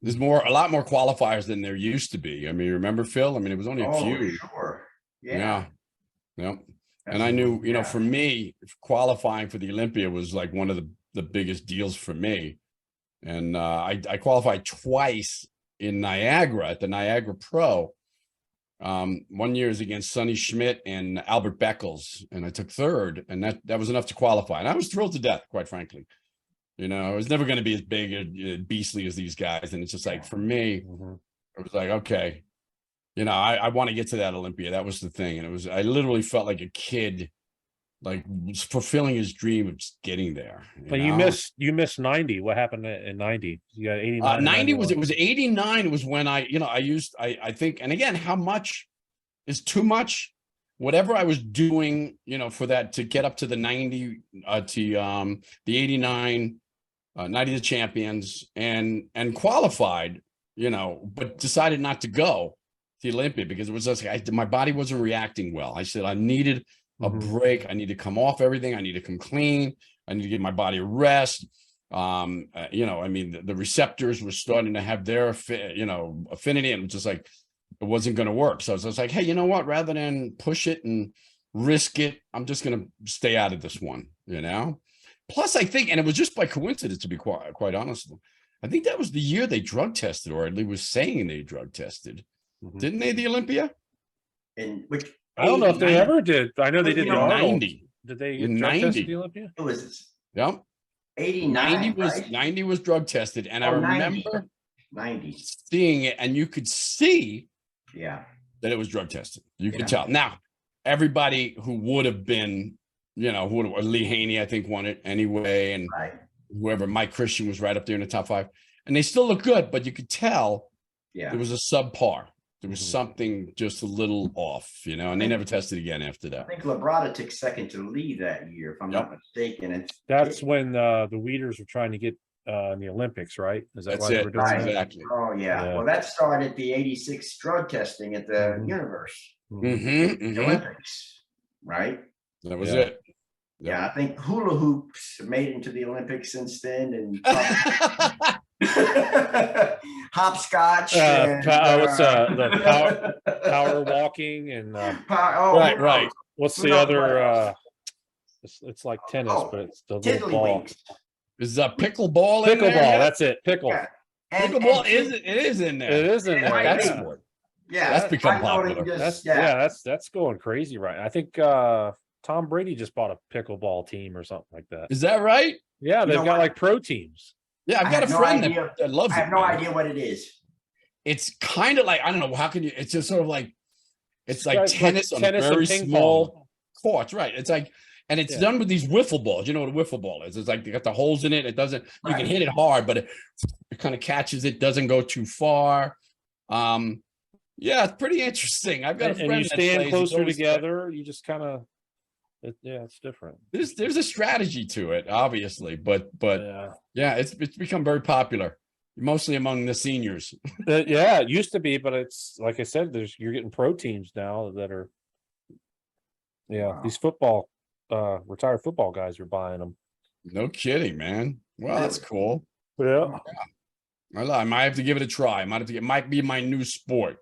There's a lot more qualifiers than there used to be. I mean, remember, Phil? I mean, it was only a few. Sure. Yeah. And I knew, for me, qualifying for the Olympia was like one of the biggest deals for me. And I qualified twice in Niagara at the Niagara Pro. 1 year is against Sonny Schmidt and Albert Beckles, and I took third, and that was enough to qualify. And I was thrilled to death, quite frankly. I was never going to be as big or beastly as these guys. And it's just like, for me, it was like, okay, I want to get to that Olympia. That was the thing. And I literally felt like a kid, like fulfilling his dream of just getting there. But you missed 90. What happened in 90? You got 89. 90 it was 89 was when I think, and again, how much is too much? Whatever I was doing, for that to get up to the 90, the 89, 90 the champions and qualified, but decided not to go to the Olympia because it was just my body wasn't reacting well. I said I needed a break. I need to come off everything. I need to come clean. I need to give my body a rest. I mean, the receptors were starting to have their, affinity, and just like, it wasn't going to work. So I was like, hey, you know what, rather than push it and risk it, I'm just going to stay out of this one, Plus, I think, and it was just by coincidence, to be quite honest, I think that was the year they drug tested, or at least was saying they drug tested. Didn't they, the Olympia? In which I don't know if they ever did. I know they did the Arnold. 90. Did they in drug 90 test the Olympia? It was 89. 90 was drug tested, and I remember 90 seeing it, and you could see that it was drug tested. You could tell. Now, everybody who would have been, Lee Haney, I think, won it anyway, and whoever, Mike Christian was right up there in the top 5, and they still look good, but you could tell it was a subpar. There was something just a little off, and they never tested again after that. I think Labrada took second to Lee that year, if I'm not mistaken. And that's when the Weeders were trying to get in the Olympics, right? Is that why they were doing that? Exactly. Oh, yeah. Well, that started the 86 drug testing at the Universe. The Olympics, right? That was it. Yeah, I think hula hoops made it into the Olympics since then, and hopscotch. What's the power walking and right. What's the other? It's like tennis, but it's the little ball. Is pickleball? Pickleball. That's it. Pickle. Yeah. Pickleball is in there. It is in there. That's sport. Yeah, that's become popular. That's going crazy, right? I think Tom Brady just bought a pickleball team or something like that. Is that right? Yeah, they've got like pro teams. Yeah, I've got a friend that loves it. I have no idea what it is. It's kind of like, I don't know, how can you, it's just sort of like, it's like tennis on tennis very small courts, right? It's like, and it's done with these wiffle balls. You know what a wiffle ball is? It's like they got the holes in it. It doesn't, you can hit it hard, but it kind of catches it, doesn't go too far. Yeah, it's pretty interesting. I've got a friend and you stand that closer together. You just kind of, it's different. There's a strategy to it, obviously, but yeah, it's become very popular. mostly among the seniors. Yeah, it used to be, but it's like I said, you're getting pro teams now that are, Wow. these retired football guys are buying them. No kidding, man. Well, that's cool. Yeah. I might have to give it a try. It might be my new sport.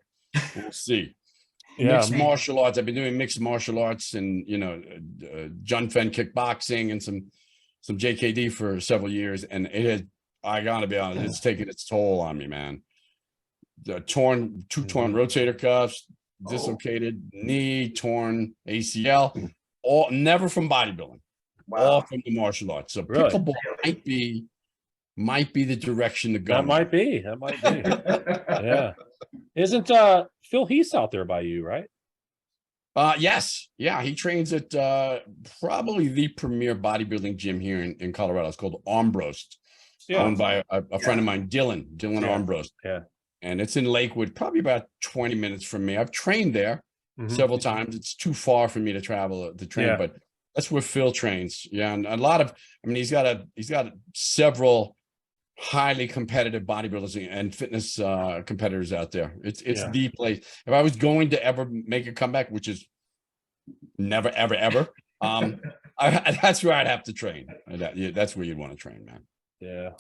We'll see. Yeah. Mixed martial arts. I've been doing mixed martial arts and Jun Fen kickboxing and some JKD for several years, and it has. I gotta be honest, it's taken its toll on me, man. Two torn rotator cuffs, dislocated knee, torn ACL, all never from bodybuilding, all from the martial arts. So Really? pickleball might be the direction to go. That might be. Yeah. Isn't Phil Heath out there by you, right? Yes. Yeah, he trains at probably the premier bodybuilding gym here in Colorado. It's called Armbrost. Owned by a friend of mine, Dylan Armbrost. Yeah. And it's in Lakewood, probably about 20 minutes from me. I've trained there several times. It's too far for me to travel to train, but that's where Phil trains. Yeah. And a lot of, he's got several highly competitive bodybuilders and fitness competitors out there. It's the place. If I was going to ever make a comeback, which is never, ever, ever, that's where I'd have to train. That's where you'd want to train, man. Yeah.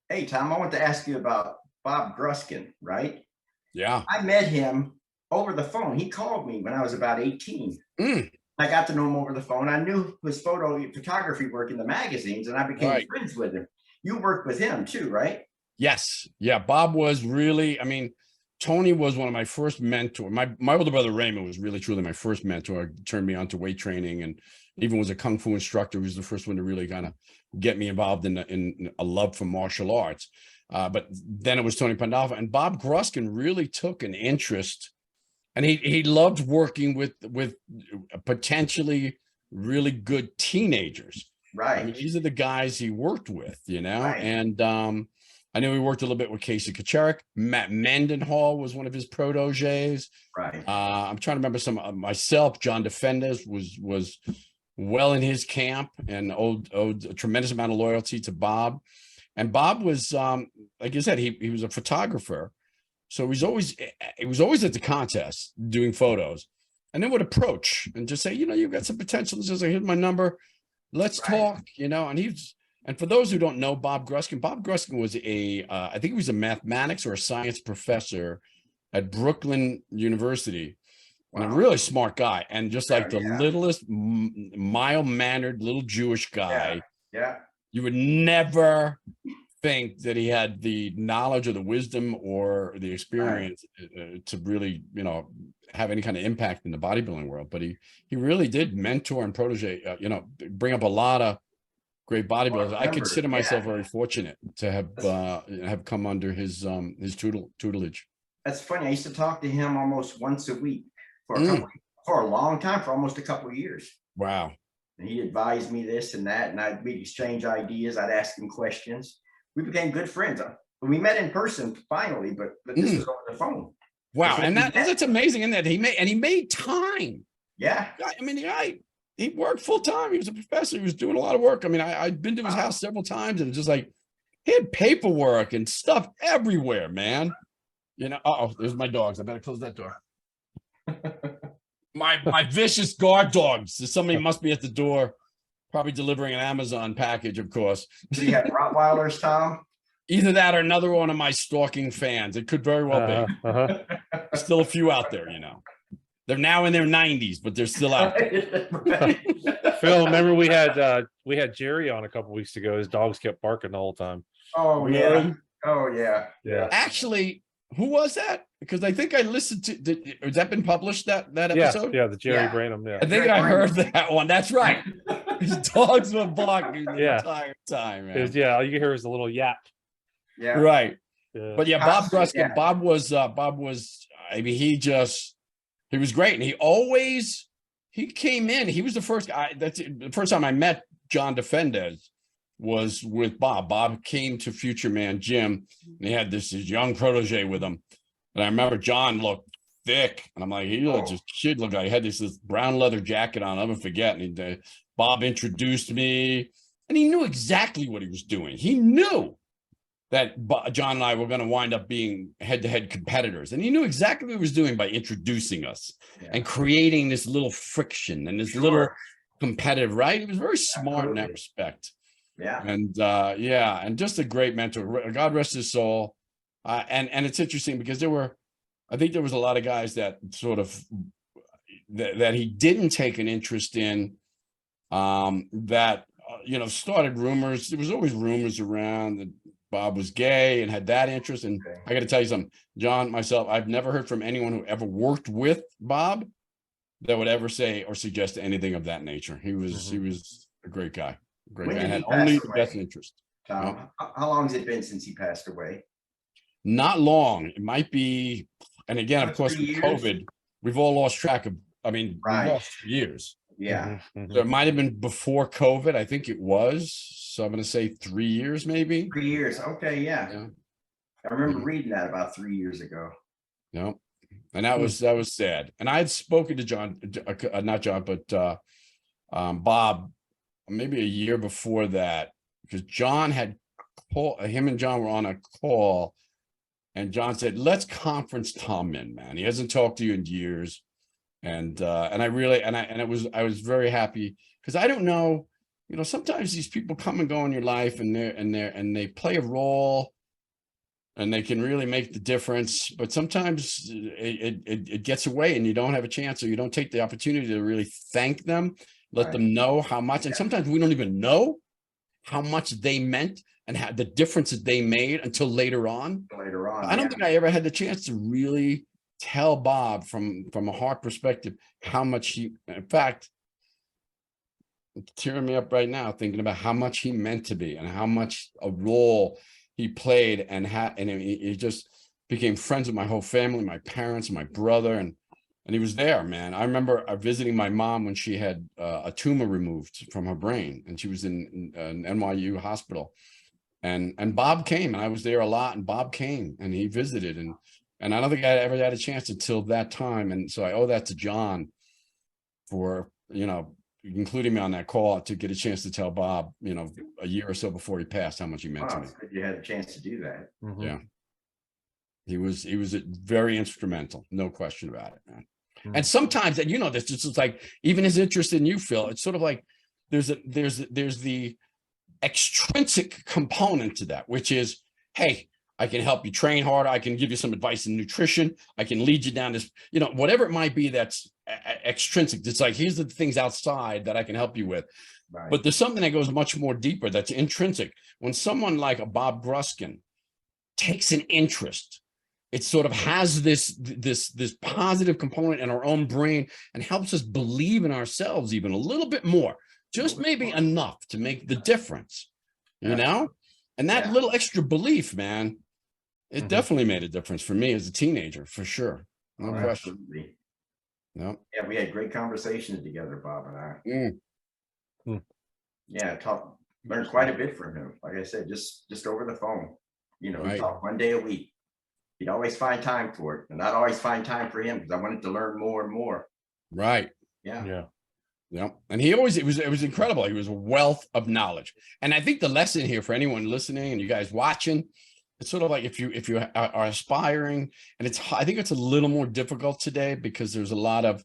Hey, Tom, I want to ask you about Bob Gruskin, right? Yeah. I met him over the phone. He called me when I was about 18. I got to know him over the phone. I knew his photography work in the magazines, and I became friends with him. You worked with him too, right? Yes. Yeah. Bob was really, Tony was one of my first mentors. My older brother Raymond was really truly my first mentor. Turned me on to weight training and even was a kung fu instructor. He was the first one to really kind of get me involved in a love for martial arts. But then it was Tony Pandolfo, and Bob Gruskin really took an interest, and he loved working with potentially really good teenagers. Right. These are the guys he worked with, Right. And I know he worked a little bit with Casey Kacharik. Matt Mendenhall was one of his proteges. Right. I'm trying to remember some myself. John Defenders was well in his camp and owed a tremendous amount of loyalty to Bob. And Bob was, like I said, he was a photographer. So he was always at the contest doing photos, and then would approach and just say, you've got some potential. Just like, here's my number. Let's talk, and for those who don't know Bob Gruskin was I think he was a mathematics or a science professor at Brooklyn University. And a really smart guy, and just like the littlest mild-mannered little Jewish guy. Yeah. You would never think that he had the knowledge or the wisdom or the experience to really, have any kind of impact in the bodybuilding world. But he really did mentor and protege, bring up a lot of great bodybuilders. I consider myself very fortunate to have come under his tutelage. That's funny. I used to talk to him almost once a week for a long time, for almost a couple of years. Wow. And he advised me this and that, and we'd exchange ideas. I'd ask him questions. We became good friends. We met in person finally, but this was over the phone. Wow, and that's amazing. In that he made time. Yeah. He worked full time. He was a professor. He was doing a lot of work. I've been to his house several times, and it's just like he had paperwork and stuff everywhere, man. There's my dogs. I better close that door. My vicious guard dogs. Somebody must be at the door, probably delivering an Amazon package, of course. Do you have Rottweilers, Tom? Either that or another one of my stalking fans. It could very well be. There's still a few out there, They're now in their 90s, but they're still out there. Phil, remember we had Jerry on a couple weeks ago. His dogs kept barking the whole time. Oh, yeah. Oh, yeah. Yeah. Actually, who was that? Because I think I listened to. Has that been published? That episode? Yeah, the Jerry Branham. Yeah, I think I heard that one. That's right. His dogs were barking the entire time. Man. All you can hear is a little yap. Yeah. Right. Yeah. But Bob Gruskin. Yeah. Bob was. He was great, and he came in. He was the first guy. That's the first time I met John Defenders was with Bob. Bob came to Future Man Gym, and he had his young protege with him. And I remember John looked thick, and I'm like, this kid looked like he had this brown leather jacket on. I'll never forget. And Bob introduced me, and he knew exactly what he was doing. He knew John and I were going to wind up being head-to-head competitors. And he knew exactly what he was doing by introducing us and creating this little friction and this little competitive, right? He was very smart in that respect. Yeah. And and just a great mentor. God rest his soul. And it's interesting because I think there was a lot of guys that sort of, that he didn't take an interest in, that, started rumors. There was always rumors around that Bob was gay and had that interest. And I got to tell you something, John, myself, I've never heard from anyone who ever worked with Bob that would ever say or suggest anything of that nature. He was a great guy. Great guy. And had only the best interest. How long has it been since he passed away? Not long. It might be, and again, of course, with COVID, we've all lost track of, we've lost years. Yeah. So it might have been before COVID. I think it was. So I'm going to say 3 years, maybe. 3 years. Okay. Yeah. I remember reading that about 3 years ago. No. And that was sad. And I had spoken to John, not John, but Bob, maybe a year before that, because John had called, him and John were on a call, and John said, "Let's conference Tom in, man. He hasn't talked to you in years." And I was very happy, because I don't know, sometimes these people come and go in your life, and they play a role, and they can really make the difference. But sometimes it gets away, and you don't have a chance, or you don't take the opportunity to really thank them, let them know how much. And sometimes we don't even know how much they meant and how the difference that they made until later on. I don't think I ever had the chance to really tell Bob from a heart perspective how much he, in fact, it's tearing me up right now thinking about how much he meant to be and how much a role he played, and he just became friends with my whole family, my parents, my brother, and he was there, man. I remember visiting my mom when she had a tumor removed from her brain, and she was in an NYU hospital, and Bob came, and I was there a lot, and Bob came and he visited, and I don't think I ever had a chance until that time. And so I owe that to John for, including me on that call, to get a chance to tell Bob, a year or so before he passed, how much he meant to me. You had a chance to do that. Yeah. He was very instrumental, no question about it, man. And sometimes, and this is like, even his interest in you, Phil, it's sort of like there's the extrinsic component to that, which is, hey, I can help you train harder. I can give you some advice in nutrition. I can lead you down this, whatever it might be that's extrinsic. It's like, here's the things outside that I can help you with. Right. But there's something that goes much more deeper that's intrinsic. When someone like a Bob Gruskin takes an interest, it sort of has this positive component in our own brain and helps us believe in ourselves even a little bit more, just maybe enough to make the difference, And that little extra belief, man, it definitely made a difference for me as a teenager, for sure. No question. Absolutely. No. Yeah, we had great conversations together, Bob and I. Yeah, learned quite a bit from him. Like I said, just over the phone. We talk one day a week. He'd always find time for it, and I'd always find time for him because I wanted to learn more and more. Right. Yeah. And he always, it was incredible. He was a wealth of knowledge. And I think the lesson here for anyone listening and you guys watching, it's sort of like if you are aspiring, and I think it's a little more difficult today because there's a lot of,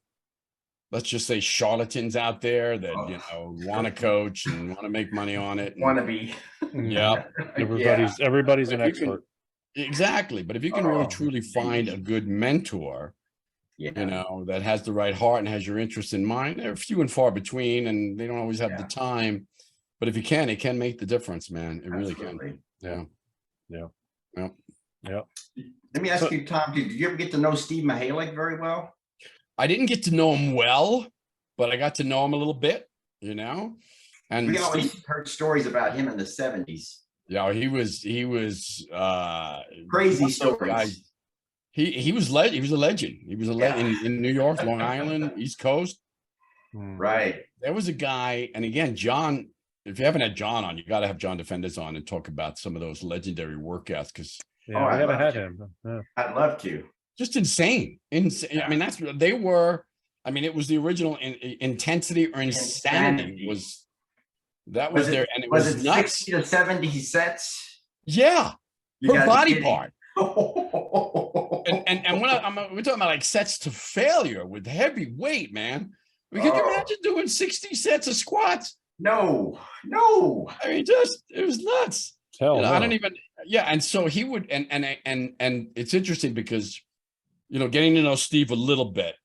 let's just say, charlatans out there that want to coach and want to make money on it. Want to be. Yeah. Everybody's an expert. Exactly. But if you can really truly find a good mentor, that has the right heart and has your interest in mind, they're few and far between, and they don't always have the time. But if you can, it can make the difference, man. It really can. Yeah. Let me ask you, Tom, did you ever get to know Steve Mahalik very well? I didn't get to know him well, but I got to know him a little bit, And we always heard stories about him in the 70s. Yeah, he was crazy stories. He was a legend. He was a legend in New York, Long Island, East Coast. Right. There was a guy, and again, John, if you haven't had John on, you got to have John Defenders on and talk about some of those legendary workouts, because I haven't had him. Yeah. I'd love to. Just insane. I mean, it was the original intensity or insanity was there, and it was nuts. 60 to 70 sets. Yeah. You her gotta body get it. part. And when we're talking about like sets to failure with heavy weight, man. I mean, could you imagine doing 60 sets of squats? No. I mean, just it was nuts. Hell You know, no. I don't even. Yeah, and so he would, and it's interesting because, you know, getting to know Steve a little bit.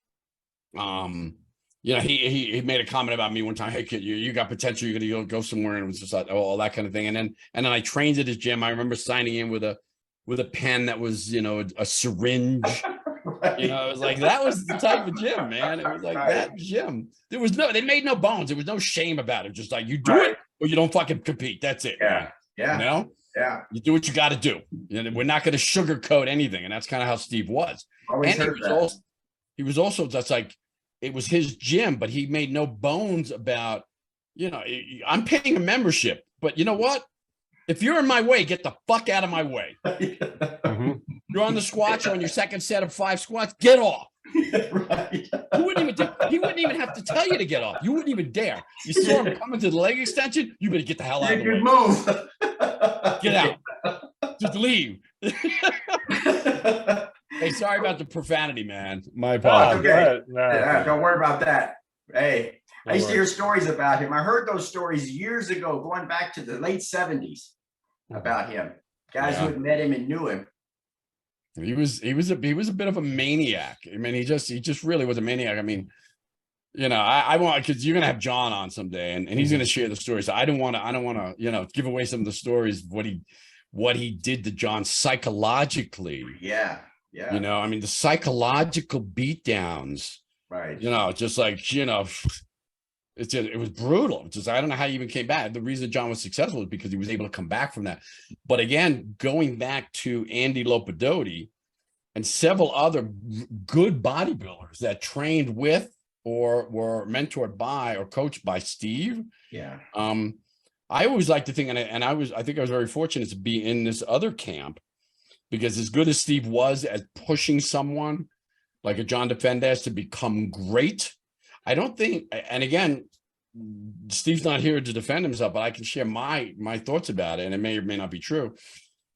You know, he made a comment about me one time. Hey, kid, you got potential. You're gonna go somewhere, and it was just like, all that kind of thing. And then I trained at his gym. I remember signing in with a pen that was, you know, a syringe. Right. You know, it was like that was the type of gym, man. It was like that gym. They made no bones. There was no shame about it. Just like you do it or you don't fucking compete. That's it. Yeah. Man. Yeah. You know? Yeah. You do what you got to do. And we're not going to sugarcoat anything. And that's kind of how Steve was. Always And heard that. he was also just like, it was his gym, but he made no bones about, you know, I'm paying a membership, but you know what? If you're in my way, get the fuck out of my way. Mhm. You're on the squats, you're on your second set of 5 squats, get off. Right. He wouldn't even have to tell you to get off. You wouldn't even dare. You saw him coming to the leg extension, you better get the hell out of the way. Move. Get out. Just leave. Hey, sorry about the profanity, man. My Oh, apologies. okay. go ahead. Yeah, don't worry about that. Hey, I No used to worries. hear stories about him. I heard those stories years ago, going back to the late 70s about him. Guys who had met him and knew him. He was a bit of a maniac. I mean, he just really was a maniac. I mean, you know, I want, because you're gonna have John on someday, and he's gonna share the stories. I don't want to, you know, give away some of the stories of what he did to John psychologically. Yeah. Yeah. You know, I mean, the psychological beatdowns. Right. You know, just like, you know, it was brutal. Just I don't know how he even came back. The reason John was successful is because he was able to come back from that. But again, going back to Andy Lopadotti and several other good bodybuilders that trained with or were mentored by or coached by Steve. Yeah. I always like to think, and I think I was very fortunate to be in this other camp, because as good as Steve was at pushing someone like a John Defendes to become great, I don't think, and again, Steve's not here to defend himself, but I can share my thoughts about it, and it may or may not be true.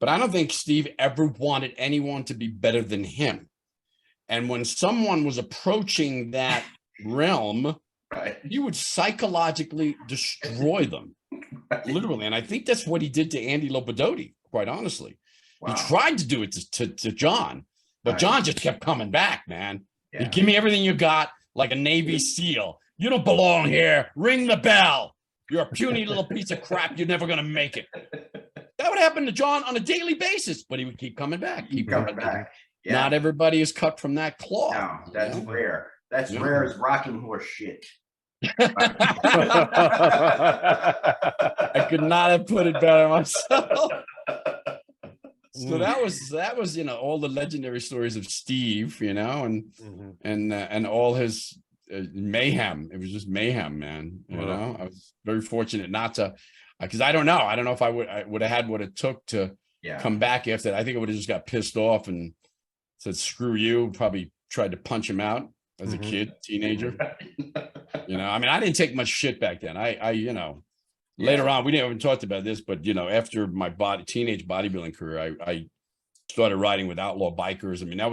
But I don't think Steve ever wanted anyone to be better than him. And when someone was approaching that realm, Right. he would psychologically destroy them, literally. And I think that's what he did to Andy Lopadotti, quite honestly. Wow. He tried to do it to John, but Right. John just kept coming back, man. Yeah. You give me everything you got, like a Navy SEAL. You don't belong here. Ring the bell. You're a puny little piece of crap. You're never going to make it. That would happen to John on a daily basis, but he would keep coming back. Keep coming back. Yeah. Not everybody is cut from that cloth. No, that's you know? rare. That's Yeah. rare as rocking horse shit. I could not have put it better myself. So that was, you know, all the legendary stories of Steve, you know, and all his mayhem. It was just mayhem, man. You know, I was very fortunate not to, because I don't know if I would have had what it took to come back after that. I think I would have just got pissed off and said, screw you, probably tried to punch him out as a kid, teenager. You know, I mean, I didn't take much shit back then. I you know, later on, we didn't even talk about this, but you know, after my teenage bodybuilding career, I started riding with outlaw bikers. I mean, that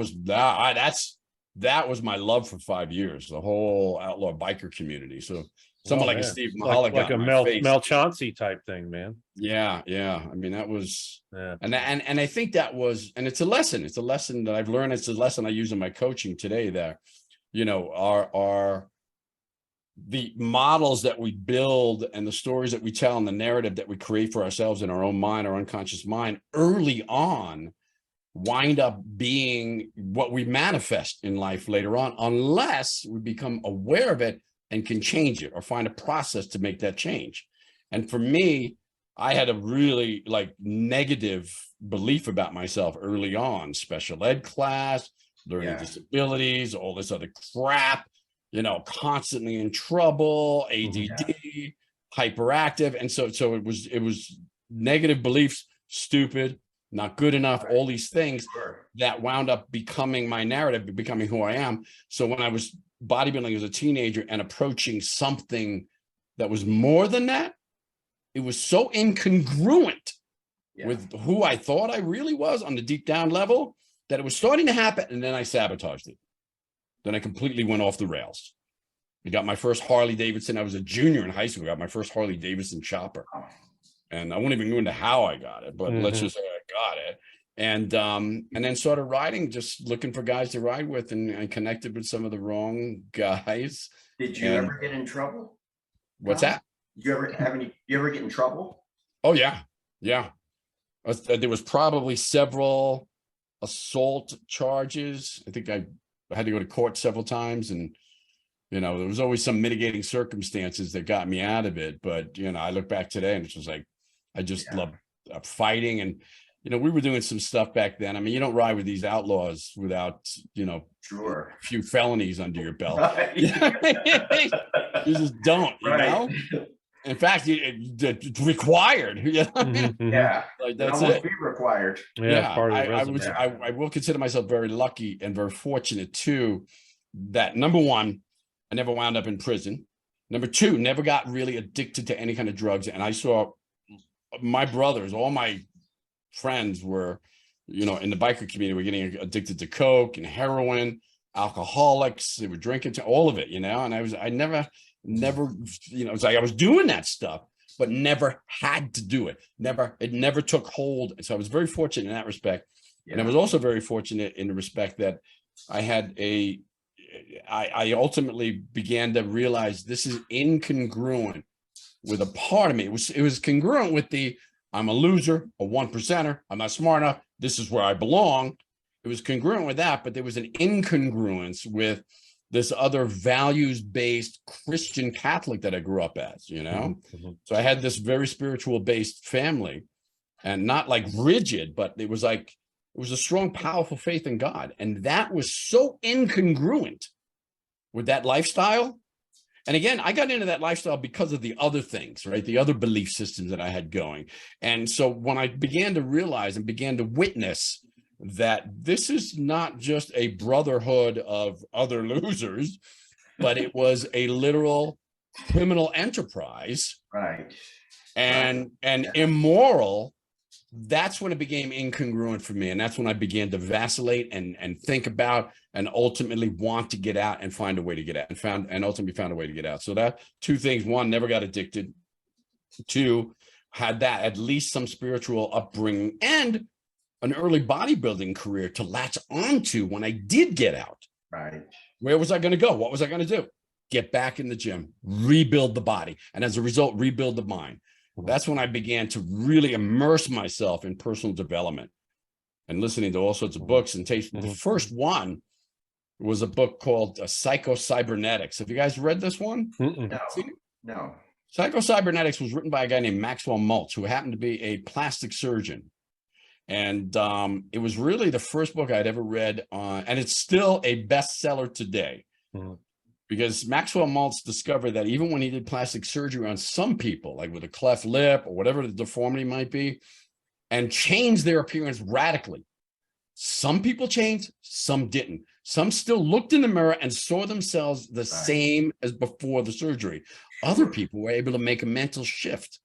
was my love for 5 years, the whole outlaw biker community. So someone like a Steve Mahalik, like a Mel Chauncey type thing, man. Yeah. I mean, that was, and I think that was, and it's a lesson. It's a lesson that I've learned. It's a lesson I use in my coaching today. That, you know, are the models that we build and the stories that we tell and the narrative that we create for ourselves in our own mind, our unconscious mind, early on, wind up being what we manifest in life later on, unless we become aware of it and can change it or find a process to make that change. And for me, I had a really negative belief about myself early on: special ed class, learning disabilities, all this other crap, you know, constantly in trouble, ADD, hyperactive. And so it was negative beliefs, stupid, not good enough, all these things that wound up becoming my narrative, becoming who I am. So when I was bodybuilding as a teenager and approaching something that was more than that, it was so incongruent with who I thought I really was on the deep down level, that it was starting to happen. And then I sabotaged it. Then I completely went off the rails. I got my first Harley Davidson. I was a junior in high school. I got my first Harley Davidson chopper. And I won't even go into how I got it, but let's just say I got it. And then started riding, just looking for guys to ride with, and I connected with some of the wrong guys. Did you ever get in trouble? What's that? You ever get in trouble? Oh yeah. Yeah. There was probably several assault charges. I think I had to go to court several times, and there was always some mitigating circumstances that got me out of it. But I look back today and it's just like, I just love fighting. And we were doing some stuff back then. I mean, you don't ride with these outlaws without sure, a few felonies under your belt. Right. You just don't, right. In fact, it's required. Yeah, like that's it. Be required. I will consider myself very lucky and very fortunate too, that number one, I never wound up in prison. Number two, never got really addicted to any kind of drugs. And I saw my brothers, all my friends were, in the biker community, were getting addicted to coke and heroin, alcoholics. They were drinking all of it, and I never, it's like I was doing that stuff, but never had to do it. It never took hold. So I was very fortunate in that respect. Yeah. And I was also very fortunate in the respect that I had I ultimately began to realize this is incongruent with a part of me. It was congruent with I'm a loser, a 1%er, I'm not smart enough, this is where I belong. It was congruent with that, but there was an incongruence with this other values-based Christian Catholic that I grew up as, So I had this very spiritual-based family, and not like rigid, but it was a strong, powerful faith in God. And that was so incongruent with that lifestyle. And again, I got into that lifestyle because of the other things, right? The other belief systems that I had going. And so when I began to realize and began to witness that this is not just a brotherhood of other losers, but it was a literal criminal enterprise, right? And immoral. That's when it became incongruent for me. And that's when I began to vacillate and think about and ultimately want to get out and find a way to get out, and ultimately found a way to get out. So that two things: one, never got addicted; two, had that at least some spiritual upbringing and an early bodybuilding career to latch onto when I did get out. Right. Where was I going to go? What was I going to do? Get back in the gym, rebuild the body, and as a result, rebuild the mind. That's when I began to really immerse myself in personal development and listening to all sorts of books and taste. The first one was a book called Psycho-Cybernetics. Have you guys read this one? No. Psycho-Cybernetics was written by a guy named Maxwell Maltz, who happened to be a plastic surgeon. And it was really the first book I'd ever read and it's still a bestseller today. Because Maxwell Maltz discovered that even when he did plastic surgery on some people, like with a cleft lip or whatever the deformity might be, and changed their appearance radically, some people changed, some didn't. Some still looked in the mirror and saw themselves the same as before the surgery. Other people were able to make a mental shift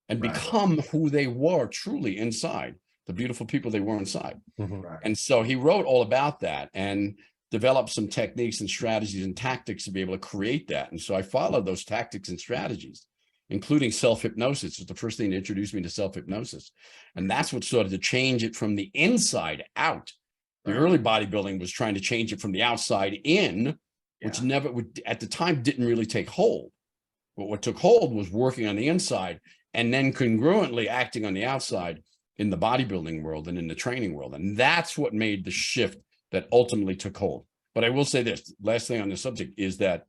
and become who they were truly inside, the beautiful people they were inside. And so he wrote all about that and develop some techniques and strategies and tactics to be able to create that. And so I followed those tactics and strategies, including self-hypnosis. Was the first thing to introduce me to self-hypnosis. And that's what started to change it from the inside out. The early bodybuilding was trying to change it from the outside in, which never would, at the time, didn't really take hold. But what took hold was working on the inside and then congruently acting on the outside in the bodybuilding world and in the training world. And that's what made the shift that ultimately took hold. But I will say this, last thing on this subject is that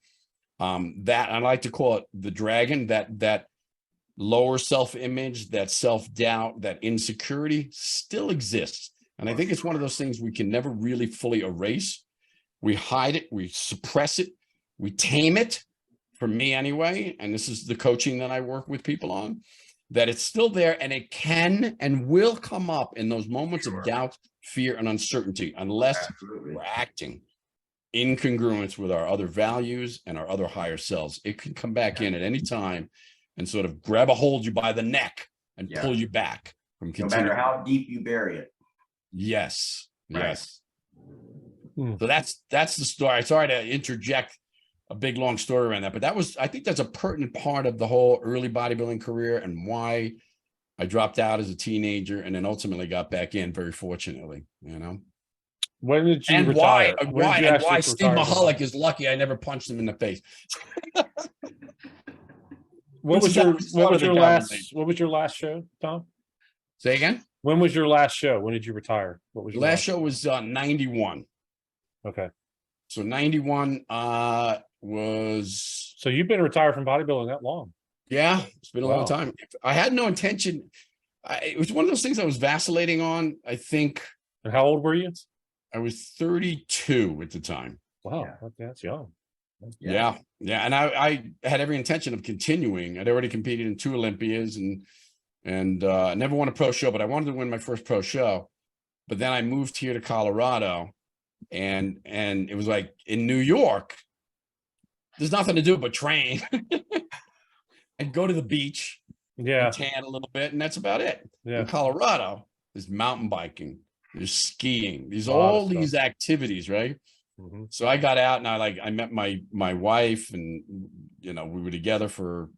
that I like to call it the dragon, that lower self-image, that self-doubt, that insecurity still exists. And I think it's one of those things we can never really fully erase. We hide it, we suppress it, we tame it, for me anyway. And this is the coaching that I work with people on, that it's still there and it can and will come up in those moments of doubt, fear, and uncertainty, unless we're acting in congruence with our other values and our other higher selves. It can come back in at any time and sort of grab a hold you by the neck and pull you back. from No continuing. matter how deep you bury it. Yes. Right. Yes. Hmm. So that's the story. Sorry to interject a big long story around that, but I think that's a pertinent part of the whole early bodybuilding career and why I dropped out as a teenager and then ultimately got back in, very fortunately, you know. When did you And retire? why When did you actually why Steve retire from Mahalik bodybuilding? is lucky I never punched him in the face. What This was is how your we started the conversation. what was your last show, Tom? Say again? When was your last show? When did you retire? What was The your last show was 91. Okay. So 91 was, So you've been retired from bodybuilding that long. yeah, it's been a long Wow. time. I had no intention. It was one of those things I was vacillating on. I think And how old were you? I was 32 at the time. Wow, Yeah. okay, that's young. Yeah. And I had every intention of continuing. I'd already competed in 2 Olympias and never won a pro show, but I wanted to win my first pro show. But then I moved here to Colorado and it was like in New York, there's nothing to do but train and go to the beach Yeah, and tan a little bit, and that's about it. yeah. In Colorado, there's mountain biking, there's skiing, there's A lot of all these activities, right? Mhm. So I got out and I met my wife, and we were together for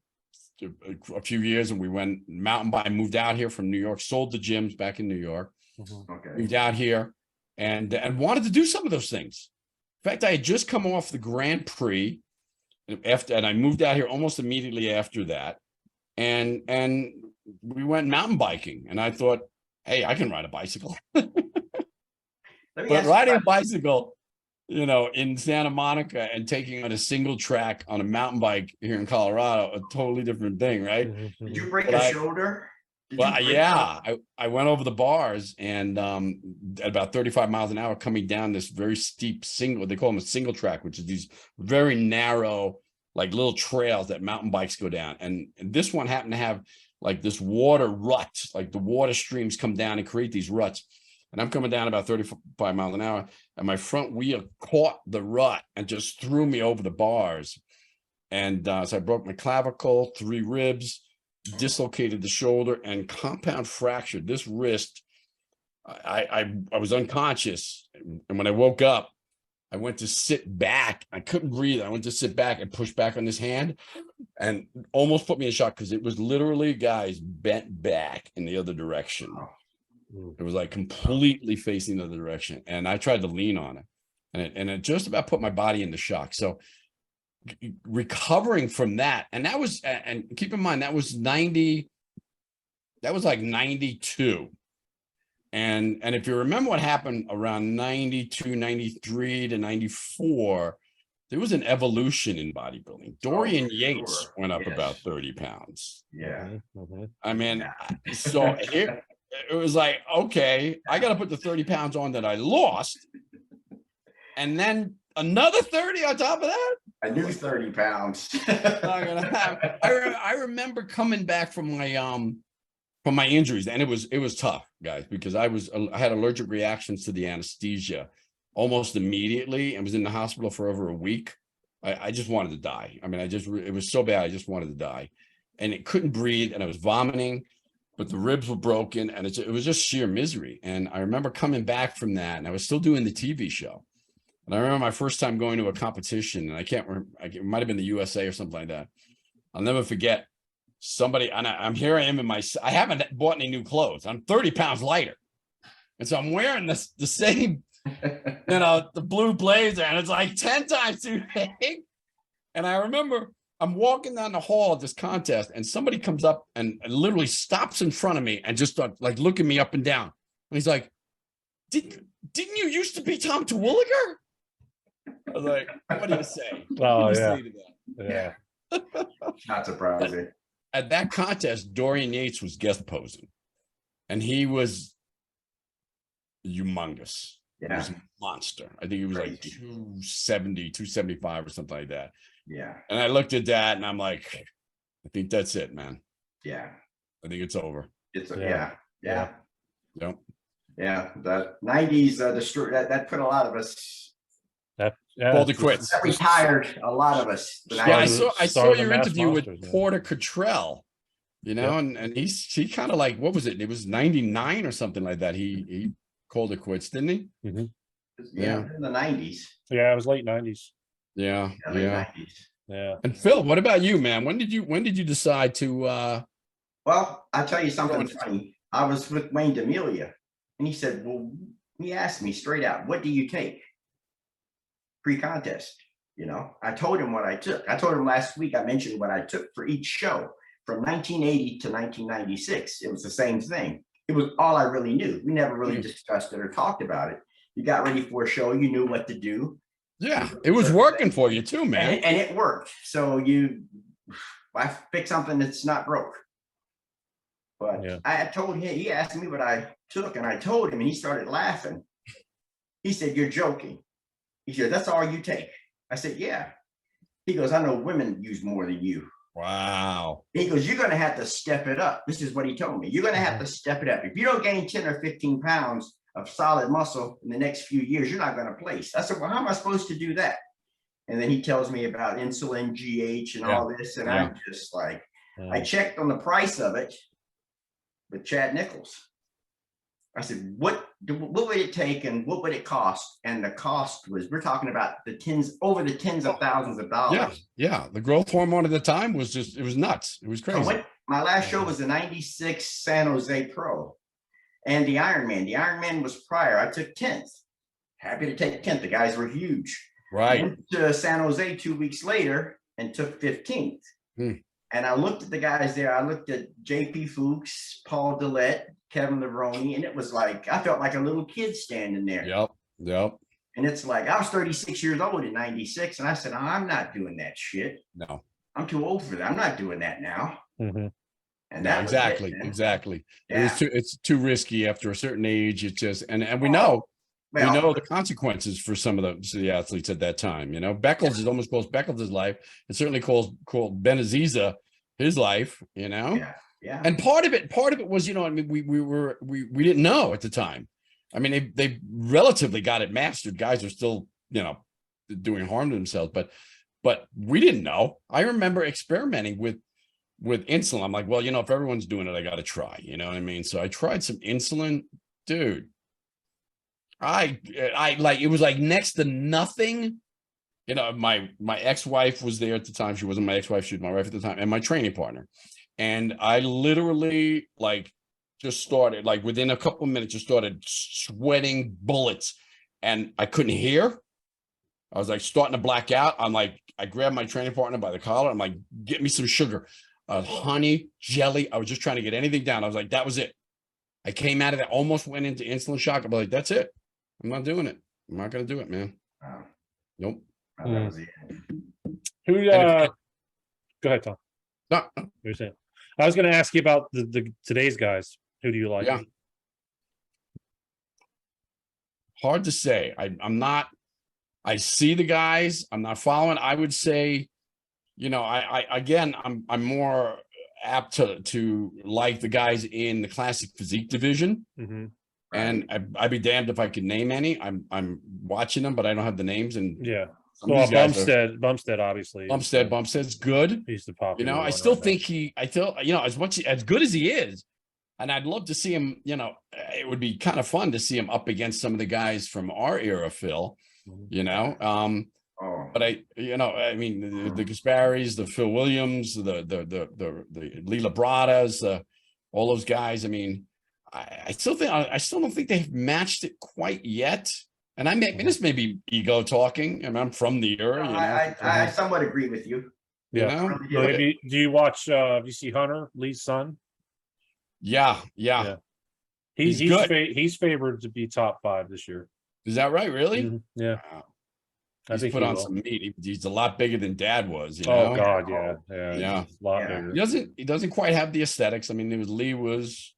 a few years, and we went mountain bike. I moved out here from New York, sold the gyms back in New York, Mhm. Okay. moved out here, and wanted to do some of those things. In fact, I had just come off the Grand Prix, and I moved out here almost immediately after that, and we went mountain biking, and I thought, hey, I can ride a bicycle. Let me But ask you riding a about- bicycle, in Santa Monica and taking on a single track on a mountain bike here in Colorado, a totally different thing, right? Mhm. Did you break But a I- shoulder? Did Well, you break yeah, I went over the bars and at about 35 miles an hour coming down this very steep they call them a single track, which is these very narrow, like little trails that mountain bikes go down. And this one happened to have like this water rut, like the water streams come down and create these ruts. And I'm coming down about 35 miles an hour, and my front wheel caught the rut and just threw me over the bars. And so I broke my clavicle, 3 ribs, dislocated the shoulder, and compound fractured this wrist. I was unconscious, and when I woke up, I went to sit back. I couldn't breathe. I went to sit back and push back on this hand, and almost put me in shock because it was literally, guys, bent back in the other direction. It was like completely facing the other direction, and I tried to lean on it, and it just about put my body into shock. So recovering from that, and that was, and keep in mind that was like 92. And if you remember what happened around 92, 93 to 94, there was an evolution in bodybuilding. Dorian for Yates sure. went up Yes. about 30 pounds. Yeah. Mhm. Mhm. I mean, Yeah. so here it was like, okay, I got to put the 30 pounds on that I lost, and then another 30 on top of that. I knew 30 pounds. Not gonna happen. I remember coming back from my injuries, and it was tough, guys, because I had allergic reactions to the anesthesia almost immediately, and was in the hospital for over a week. I just wanted to die. I mean, it was so bad, I just wanted to die, and it couldn't breathe, and I was vomiting, but the ribs were broken, and it was just sheer misery. And I remember coming back from that, and I was still doing the TV show. And I remember my first time going to a competition, and I can't remember, it might have been the USA or something like that. I'll never forget somebody, and I'm here, I am I haven't bought any new clothes. I'm 30 pounds lighter. And so I'm wearing the same, the blue blazer, and it's like 10 times too big. And I remember I'm walking down the hall at this contest, and somebody comes up and literally stops in front of me and just starts like looking me up and down. And he's like, didn't you used to be Tom Terwilliger? I was like, what do you say? Oh, What do you yeah. say to that? Yeah. Not surprising. At that contest, Dorian Yates was guest posing, and he was humongous. He Yeah. was a monster. I think he was like Crazy. 270, 275 or something like that. Yeah. And I looked at that and I'm like, I think that's it, man. Yeah. I think it's over. It's Yeah. yeah. Yeah. Yep. Yeah. The 90s, that put a lot of us, Yeah, Baldy it's- quits. that retired a lot of us. The Yeah, I 90s. saw Started the your mass interview with monsters, man. Porter Cottrell. you know, and he kind of like, what was it? It was 99 or something like that. He called it quits, didn't he? Yeah, in the 90s. Yeah, it was late 90s. Yeah, Late yeah. 90s. Yeah. And Phil, what about you, man? When did you decide to Well, I'll tell you something Going- funny. I was with Wayne D'Amelia, and he said, well, he asked me straight out, what do you take pre-contest? You know, I told him what I took. I told him last week, I mentioned what I took for each show from 1980 to 1996. It was the same thing. It was all I really knew. We never really discussed it or talked about it. You got ready for a show, you knew what to do. Yeah, it was working for you too, man. And it worked. So I picked something that's not broke. But Yeah. I had told him, he asked me what I took, and I told him, and he started laughing. He said, you're joking. He said, that's all you take. I said, yeah. He goes, I know women use more than you. Wow. He goes, you're going to have to step it up. This is what he told me. You're going to have to step it up. If you don't gain 10 or 15 pounds of solid muscle in the next few years, you're not going to place. I said, well, how am I supposed to do that? And then he tells me about insulin, GH, and all this. And I'm just like, I checked on the price of it with Chad Nichols. I said, what would it take and what would it cost? And the cost was, we're talking about over the tens of thousands of dollars. Yeah. The growth hormone at the time was it was nuts. It was crazy. My last show was the 96 San Jose Pro and the Ironman. The Ironman was prior. I took 10th. Happy to take 10th. The guys were huge. Right. Went to San Jose 2 weeks later and took 15th. And I looked at the guys there. I looked at JP Fuchs, Paul Dillette, Kevin Levrone, and it was like, I felt like a little kid standing there. Yep. And it's like, I was 36 years old in 96. And I said, I'm not doing that shit. No. I'm too old for that. I'm not doing that now. And that exactly. Yeah. It's too risky after a certain age. It just, and we know, we know the consequences for some of the athletes at that time. You know, Beckles is almost called Beckles' life. It certainly called Benaziza his life. You know, yeah. And part of it was, you know, I mean, we didn't know at the time. I mean, they relatively got it mastered. Guys are still, you know, doing harm to themselves, but we didn't know. I remember experimenting with insulin. I'm like, well, you know, if everyone's doing it, I got to try. You know what I mean? So I tried some insulin, dude. I like, it was like next to nothing. You know, my ex-wife was there at the time. She wasn't my ex-wife, she was my wife at the time, and my training partner. And I literally like just started, like within a couple of minutes, just started sweating bullets, and I couldn't hear. I was like starting to black out. I'm like, I grabbed my training partner by the collar. I'm like, get me some sugar, honey, jelly. I was just trying to get anything down. I was like, that was it. I came out of that, almost went into insulin shock. I'm like, that's it. I'm not doing it. I'm not going to do it, man. Wow. Nope. That was it. Who? Go ahead, Tom. No. You're saying. I was going to ask you about the today's guys. Who do you like? Yeah. Hard to say. I'm not. I see the guys. I'm not following. I would say, you know, I'm more apt to like the guys in the classic physique division. And I'd be damned if I could name any. I'm watching them, but I don't have the names. And well, Bumstead, obviously. Bumstead's good. He's the popular. You know, I still think you know, as good as he is, and I'd love to see him. You know, it would be kind of fun to see him up against some of the guys from our era, Phil. You know, but I mean, the Gasparis, the Phil Williams, the Lila Bradas, all those guys. I mean, I still don't think they've matched it quite yet. And this may be ego talking, and I'm from the era. No, you know? I somewhat agree with you. Yeah. You know? Do you watch? Have you see Hunter, Lee's son? Yeah. He's good. He's favored to be top 5 this year. Is that right? Really? Yeah. Wow. I He's think put he on will. some meat. He's a lot bigger than Dad was. You Oh know? God, yeah. He's a lot bigger. He doesn't quite have the aesthetics. I mean, Lee was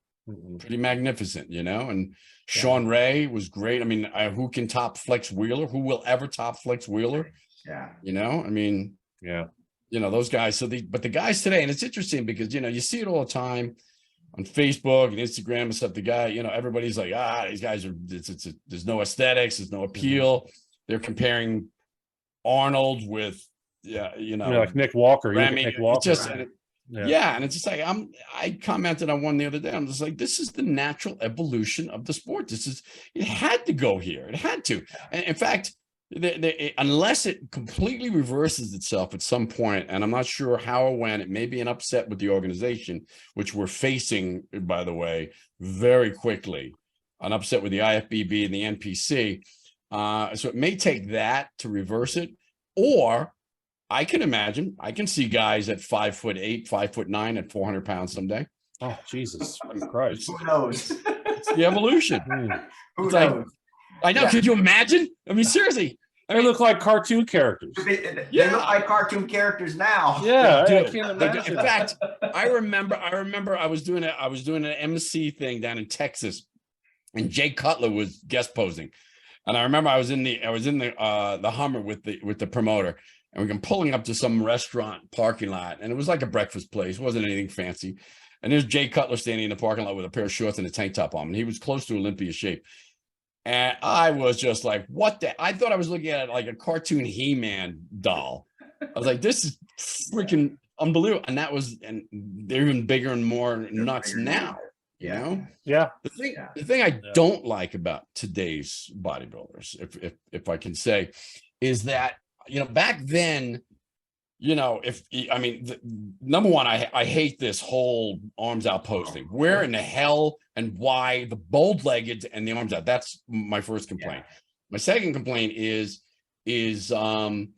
pretty magnificent, you know, and Sean Ray was great. I mean, who can top Flex Wheeler? Who will ever top Flex Wheeler? Yeah. You know, I mean, you know, those guys. But the guys today, and it's interesting because, you know, you see it all the time on Facebook and Instagram and stuff. The guy, you know, everybody's like, these guys are, there's no aesthetics, there's no appeal. They're comparing Arnold with, you know, like Nick Walker. Remy. Nick Walker. Yeah, and it's just like I commented on one the other day. I'm just like, this is the natural evolution of the sport. It had to go here. It had to. And in fact, unless it completely reverses itself at some point, and I'm not sure how or when, it may be an upset with the organization, which we're facing, by the way, very quickly, an upset with the IFBB and the NPC. So it may take that to reverse it, or I can imagine, I can see guys at 5'8", 5'9" at 400 pounds someday. Oh, Jesus Christ. Who knows? It's the evolution. Who It's knows? I know. Yeah. Could you imagine? I mean, seriously. They look like cartoon characters. They look like cartoon characters now. Yeah, I can't imagine. In fact, I remember I was doing an MC thing down in Texas, and Jay Cutler was guest posing. And I remember I was in the Hummer with the promoter, and we were pulling up to some restaurant parking lot, and it was like a breakfast place. It wasn't anything fancy. And there's Jay Cutler standing in the parking lot with a pair of shorts and a tank top on, and he was close to Olympia shape. And I was just like, what the? I thought I was looking at like a cartoon He-Man doll. I was like, this is freaking unbelievable. And they're even bigger and more nuts now. You know? Yeah. The thing I don't like about today's bodybuilders, if I can say, is that, back then, number one, I hate this whole arms out posting. Where in the hell and why the bold-legged and the arms out? That's my first complaint. Yeah. My second complaint is when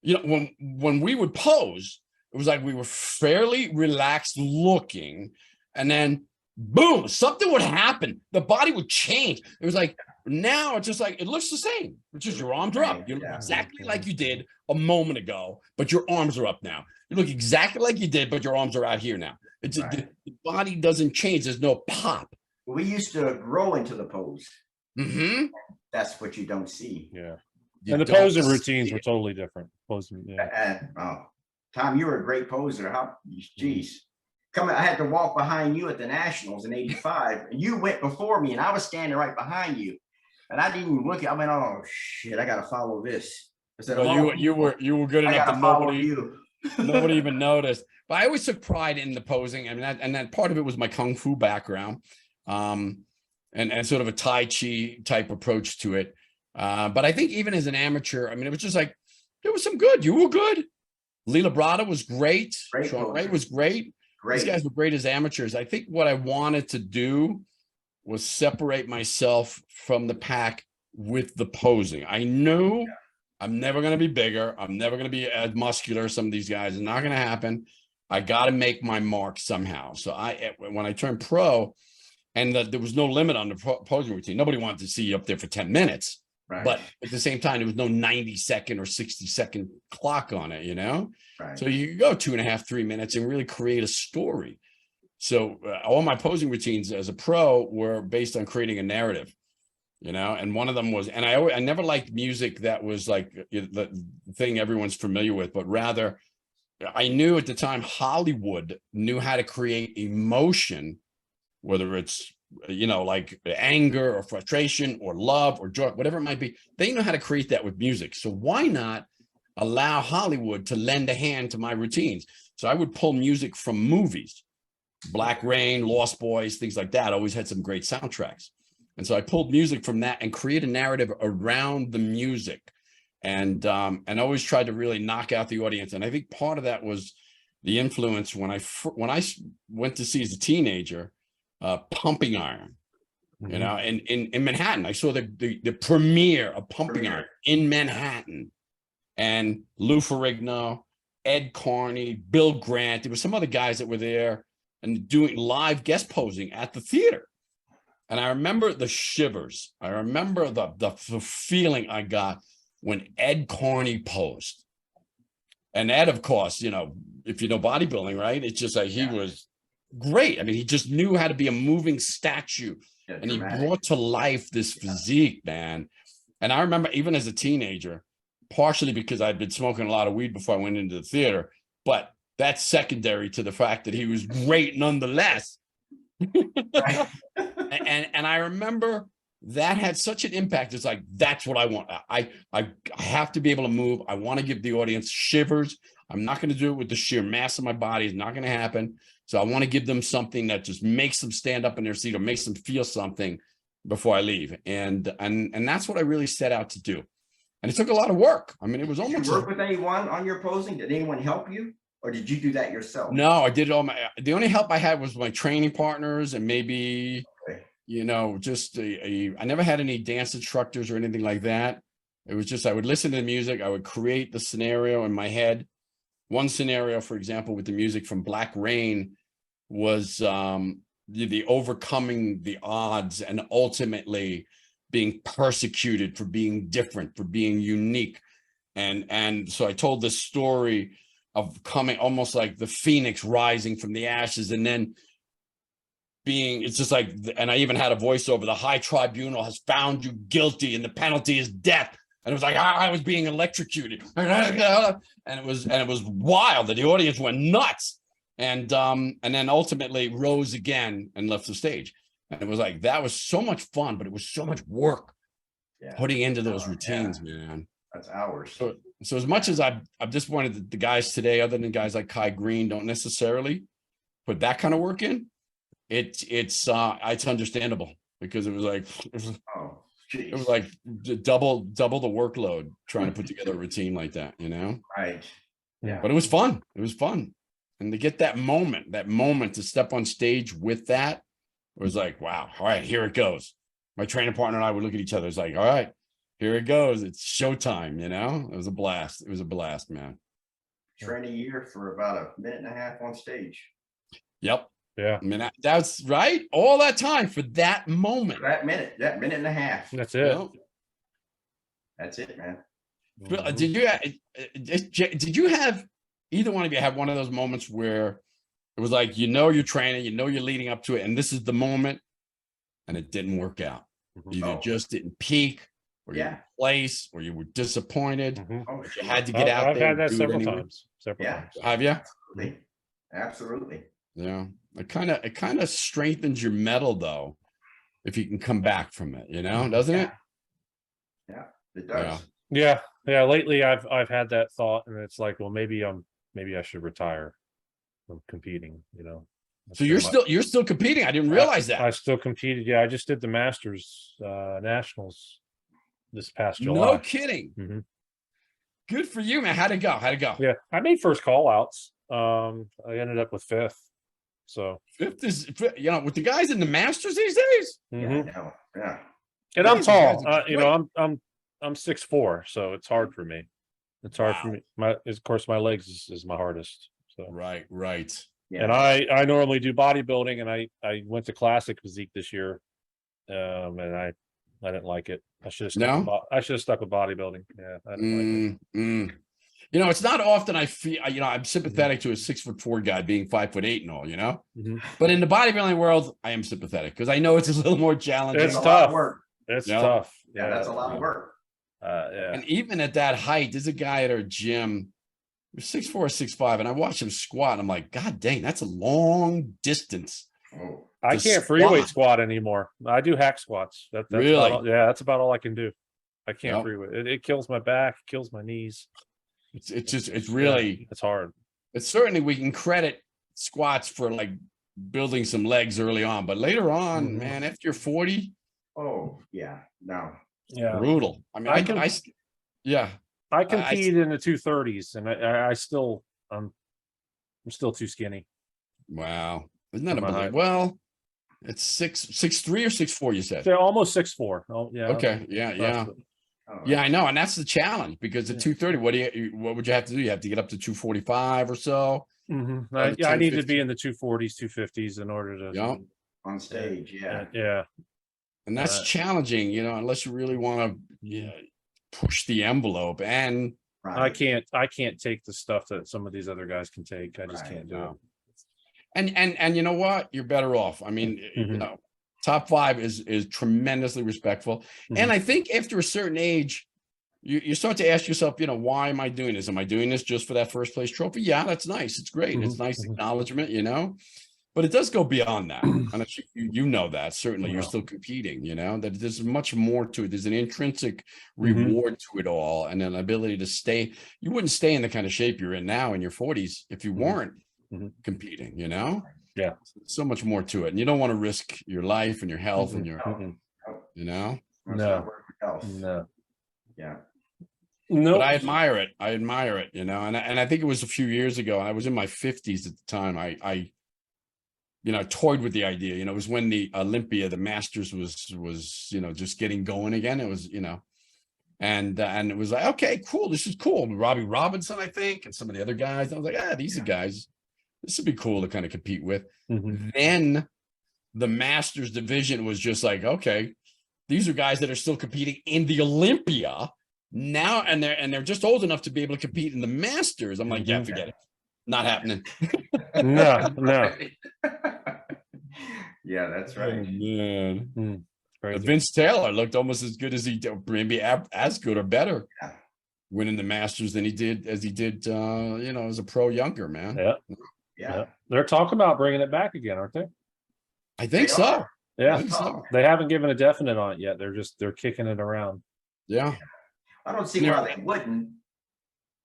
we would pose, it was like we were fairly relaxed looking, and then boom, something would happen. The body would change. It was like, now it's just like, it looks the same, which is your arms are up. You look exactly like you did a moment ago, but your arms are up now. You look exactly like you did, but your arms are out here now. It's the body doesn't change. There's no pop. We used to grow into the pose. Mm-hmm. That's what you don't see. Yeah. And the posing routines were totally different. Posing, Tom, you were a great poser. Geez. I had to walk behind you at the Nationals in '85, and you went before me, and I was standing right behind you, and I didn't even look. I went, "Oh shit, I got to follow this." I said, you were good enough that nobody even noticed. But I always took pride in the posing, and that part of it was my kung fu background, and sort of a Tai Chi type approach to it. But I think even as an amateur, it was just like there was some good. You were good. Lee Labrada was great. Sean Ray was great. These guys were great as amateurs. I think what I wanted to do was separate myself from the pack with the posing. I knew I'm never going to be bigger. I'm never going to be as muscular. Some of these guys, it's not going to happen. I got to make my mark somehow. So when I turned pro, and there was no limit on the posing routine. Nobody wanted to see you up there for 10 minutes. Right. But at the same time, there was no 90-second or 60-second clock on it, Right. So you could go 2.5, 3 minutes and really create a story. So all my posing routines as a pro were based on creating a narrative, and one of them was, and I never liked music that was like the thing everyone's familiar with, but rather I knew at the time Hollywood knew how to create emotion, whether it's like anger or frustration or love or joy, whatever it might be. They know how to create that with music. So why not allow Hollywood to lend a hand to my routines? So I would pull music from movies, Black Rain, Lost Boys, things like that. Always had some great soundtracks. And so I pulled music from that and create a narrative around the music, and always tried to really knock out the audience. And I think part of that was the influence when I went to see as a teenager, Pumping Iron, in Manhattan. I saw the premiere of Pumping Iron in Manhattan, and Lou Ferrigno, Ed Carney, Bill Grant. There were some other guys that were there and doing live guest posing at the theater. And I remember the shivers. I remember the feeling I got when Ed Carney posed. And Ed, of course, if you know bodybuilding, right? It's just like he was great. He just knew how to be a moving statue, and he brought to life this physique, man. And I remember even as a teenager, partially because I'd been smoking a lot of weed before I went into the theater, but that's secondary to the fact that he was great nonetheless. And I remember that had such an impact. It's like, that's what I want. I have to be able to move. I want to give the audience shivers. I'm not going to do it with the sheer mass of my body. It's not going to happen. So I want to give them something that just makes them stand up in their seat or makes them feel something before I leave. And that's what I really set out to do. And it took a lot of work. I mean, it was Did almost you work with anyone on your posing? Did anyone help you? Or did you do that yourself? No, I did it all. The only help I had was my training partners and maybe, you know, just I never had any dance instructors or anything like that. It was just, I would listen to the music. I would create the scenario in my head. One scenario, for example, with the music from Black Rain was the overcoming the odds and ultimately being persecuted for being different, for being unique. And so I told this story of coming almost like the phoenix rising from the ashes and then being, it's just like, and I even had a voiceover, the high tribunal has found you guilty and the penalty is death. And it was like, I was being electrocuted. And it was wild that the audience went nuts. And then ultimately rose again and left the stage. And it was like, that was so much fun, but it was so much work putting into those routines, man. That's hours. So as much as I'm disappointed that the guys today, other than guys like Kai Green, don't necessarily put that kind of work in, it's understandable because it was like it was like double the workload trying to put together a routine like that, you know? Right. Yeah. But it was fun. It was fun. And to get that moment to step on stage with that, it was like, wow, all right, here it goes. My training partner and I would look at each other. It's like, all right, here it goes. It's showtime, you know? It was a blast. It was a blast, man. Train a year for about a minute and a half on stage. Yep. Yeah. I mean, that's right. All that time for that moment. That minute and a half. That's it. Yep. That's it, man. Did you have either one of you have one of those moments where it was like, you know, you're training, you know, you're leading up to it, and this is the moment, and it didn't work out. Either just didn't peak, or you were place, or you were disappointed. Oh, You had to get out I've there. had that and do it several anyway. times. Several times. Have you? Absolutely. Yeah. It kind of strengthens your metal though, if you can come back from it, you know, doesn't it? Yeah, it does. Yeah. Lately, I've had that thought, and it's like, well, maybe I should retire from competing. You know. So you're still competing. I didn't realize that. I still competed. Yeah, I just did the Masters Nationals this past July. No kidding. Mm-hmm. Good for you, man. How'd it go? Yeah, I made first call outs. I ended up with fifth. So Fifth is, you know, with the guys in the Masters these days. Yeah. And I'm Guys, tall. you You know, I'm 6'4", so it's hard for me. It's hard for me. Of course, my legs is my hardest. So Right. And I normally do bodybuilding, and I went to classic physique this year, and I didn't like it. I should have stuck with bodybuilding. Yeah, I didn't like it. You know, it's not often I feel, you know, I'm sympathetic to a 6'4" guy being 5'8" and all, you know, but in the bodybuilding world, I am sympathetic because I know it's a little more challenging. It's tough. It's Yeah. tough. Yeah, that's a lot of work. And even at that height, there's a guy at our gym, 6'4", 6'5", and I watch him squat, and I'm like, God dang, that's a long distance. Oh. I can't free weight squat anymore. I do hack squats. That's Really? that's about all I can do. I can't Yep. free weight. It kills my back, kills my knees. It's really, it's hard. It's certainly, we can credit squats for like building some legs early on, but later on, man, after you're 40, oh yeah, no, yeah, brutal. I mean, I compete in the 230s, and I'm still too skinny. Wow, isn't that unbelievable? Well, it's 6'3" or 6'4", you said. They're almost 6'4". Oh yeah. Okay. Yeah. Yeah, I know, and that's the challenge because at 230, what would you have to do? You have to get up to 245 or so. I need to be in the 240s, 250s in order to on stage. And that's challenging, you know, unless you really want to push the envelope. And I can't take the stuff that some of these other guys can take. I just can't do it. And you know what? You're better off. I mean, you know, top 5 is tremendously respectful. And I think after a certain age, you start to ask yourself, you know, why am I doing this? Am I doing this just for that first place trophy? Yeah, that's nice. It's great. It's nice acknowledgement, you know, But it does go beyond that. And I think you know that. Certainly, you're Yeah. still competing, you know, that there's much more to it. There's an intrinsic Mhm. reward to it all, and an ability to stay. You wouldn't stay in the kind of shape you're in now in your 40s if you Mhm. weren't Mhm. competing, you know? Yeah. So much more to it. And you don't want to risk your life and your health and Mhm. your, Mhm. you know? That's No. not worth the health. No. Yeah. But Nope. I admire it. I admire it, you know, and I think it was a few years ago. I was in my 50s at the time. I you know, toyed with the idea. You know, it was when the Olympia, the Masters was, you know, just getting going again. It was, you know, and it was like, okay, cool. This is cool. Robbie Robinson, I think, and some of the other guys. I was like, these are guys. This would be cool to kind of compete with. Mhm. Then the Masters division was just like, okay, these are guys that are still competing in the Olympia now, and they're just old enough to be able to compete in the Masters. I'm like, yeah, Mhm. forget it. Not happening. No, no. Yeah, that's Oh, right. man. Mm. Crazy. Vince Taylor looked almost as good as he did, maybe as good or better, Yeah. winning the Masters than he did you know, as a pro younger, man. Yeah. Yeah. They're talking about bringing it back again, aren't they? I think They so. are. I Yeah. think so. They haven't given a definite on it yet. They're kicking it around. Yeah. I don't see why they wouldn't.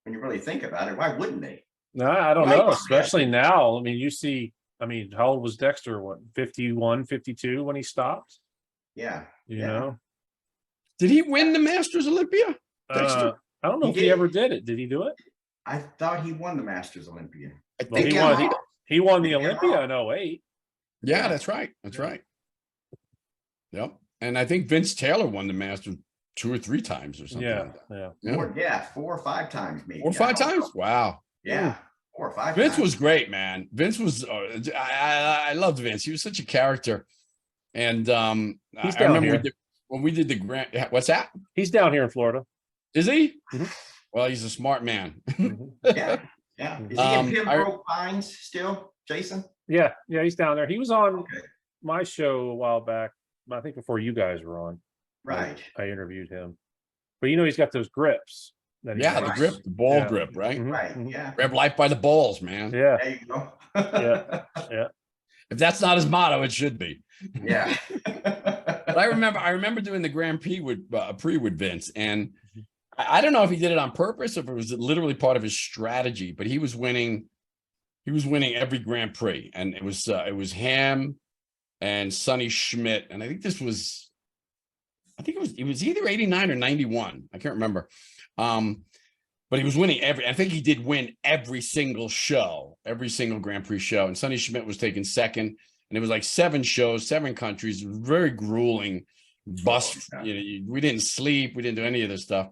When you really think about it, why wouldn't they? No, I don't Right. know, especially now. I mean, you see, I mean, how old was Dexter? What, 51, 52 when he stopped? Yeah. You Yeah. know? Did he win the Masters Olympia? Dexter? I don't know He if he did. ever did it. Did he do it? I thought he won the Masters Olympia. I Well, think he he won. might. He won the Yeah. Olympia in 08. Yeah, Yeah. that's right. That's Yeah. right. Yep. And I think Vince Taylor won the Masters 2 or 3 times or something Yeah, like that. yeah. Yeah. 4 or 5 times maybe. 4 or 5 I don't know. times? Wow. Yeah. 4 or 5 Vince times. was great, man. Vince was I loved Vince. He was such a character. And He's I down remember here. when we did the grant. What's that? He's down here in Florida. Is he? Mhm. Well, he's a smart man. Mhm. Yeah. Yeah. Is he in Pembroke Pines still, Jason? Yeah, he's down there. He was on Okay. my show a while back. I think before you guys were on. Right. I interviewed him. But you know, he's got those grips. That he Yeah, the makes. grip, the ball Yeah. grip, right? Mhm, Right. mhm. Yeah. Grab life by the balls, man. Yeah, There you go. Yeah. If that's not his motto, it should be. Yeah. But I remember doing the Grand Prix with Vince, and I don't know if he did it on purpose or if it was literally part of his strategy, but he was winning every Grand Prix, and it was him and Sonny Schmidt, and I think it was either 89 or 91. I can't remember. But he was winning I think he did win every single show, every single Grand Prix show. And Sonny Schmidt was taking second. And it was like 7 shows, 7 countries. It was very grueling bus. Yeah. You know, we didn't sleep. We didn't do any of this stuff.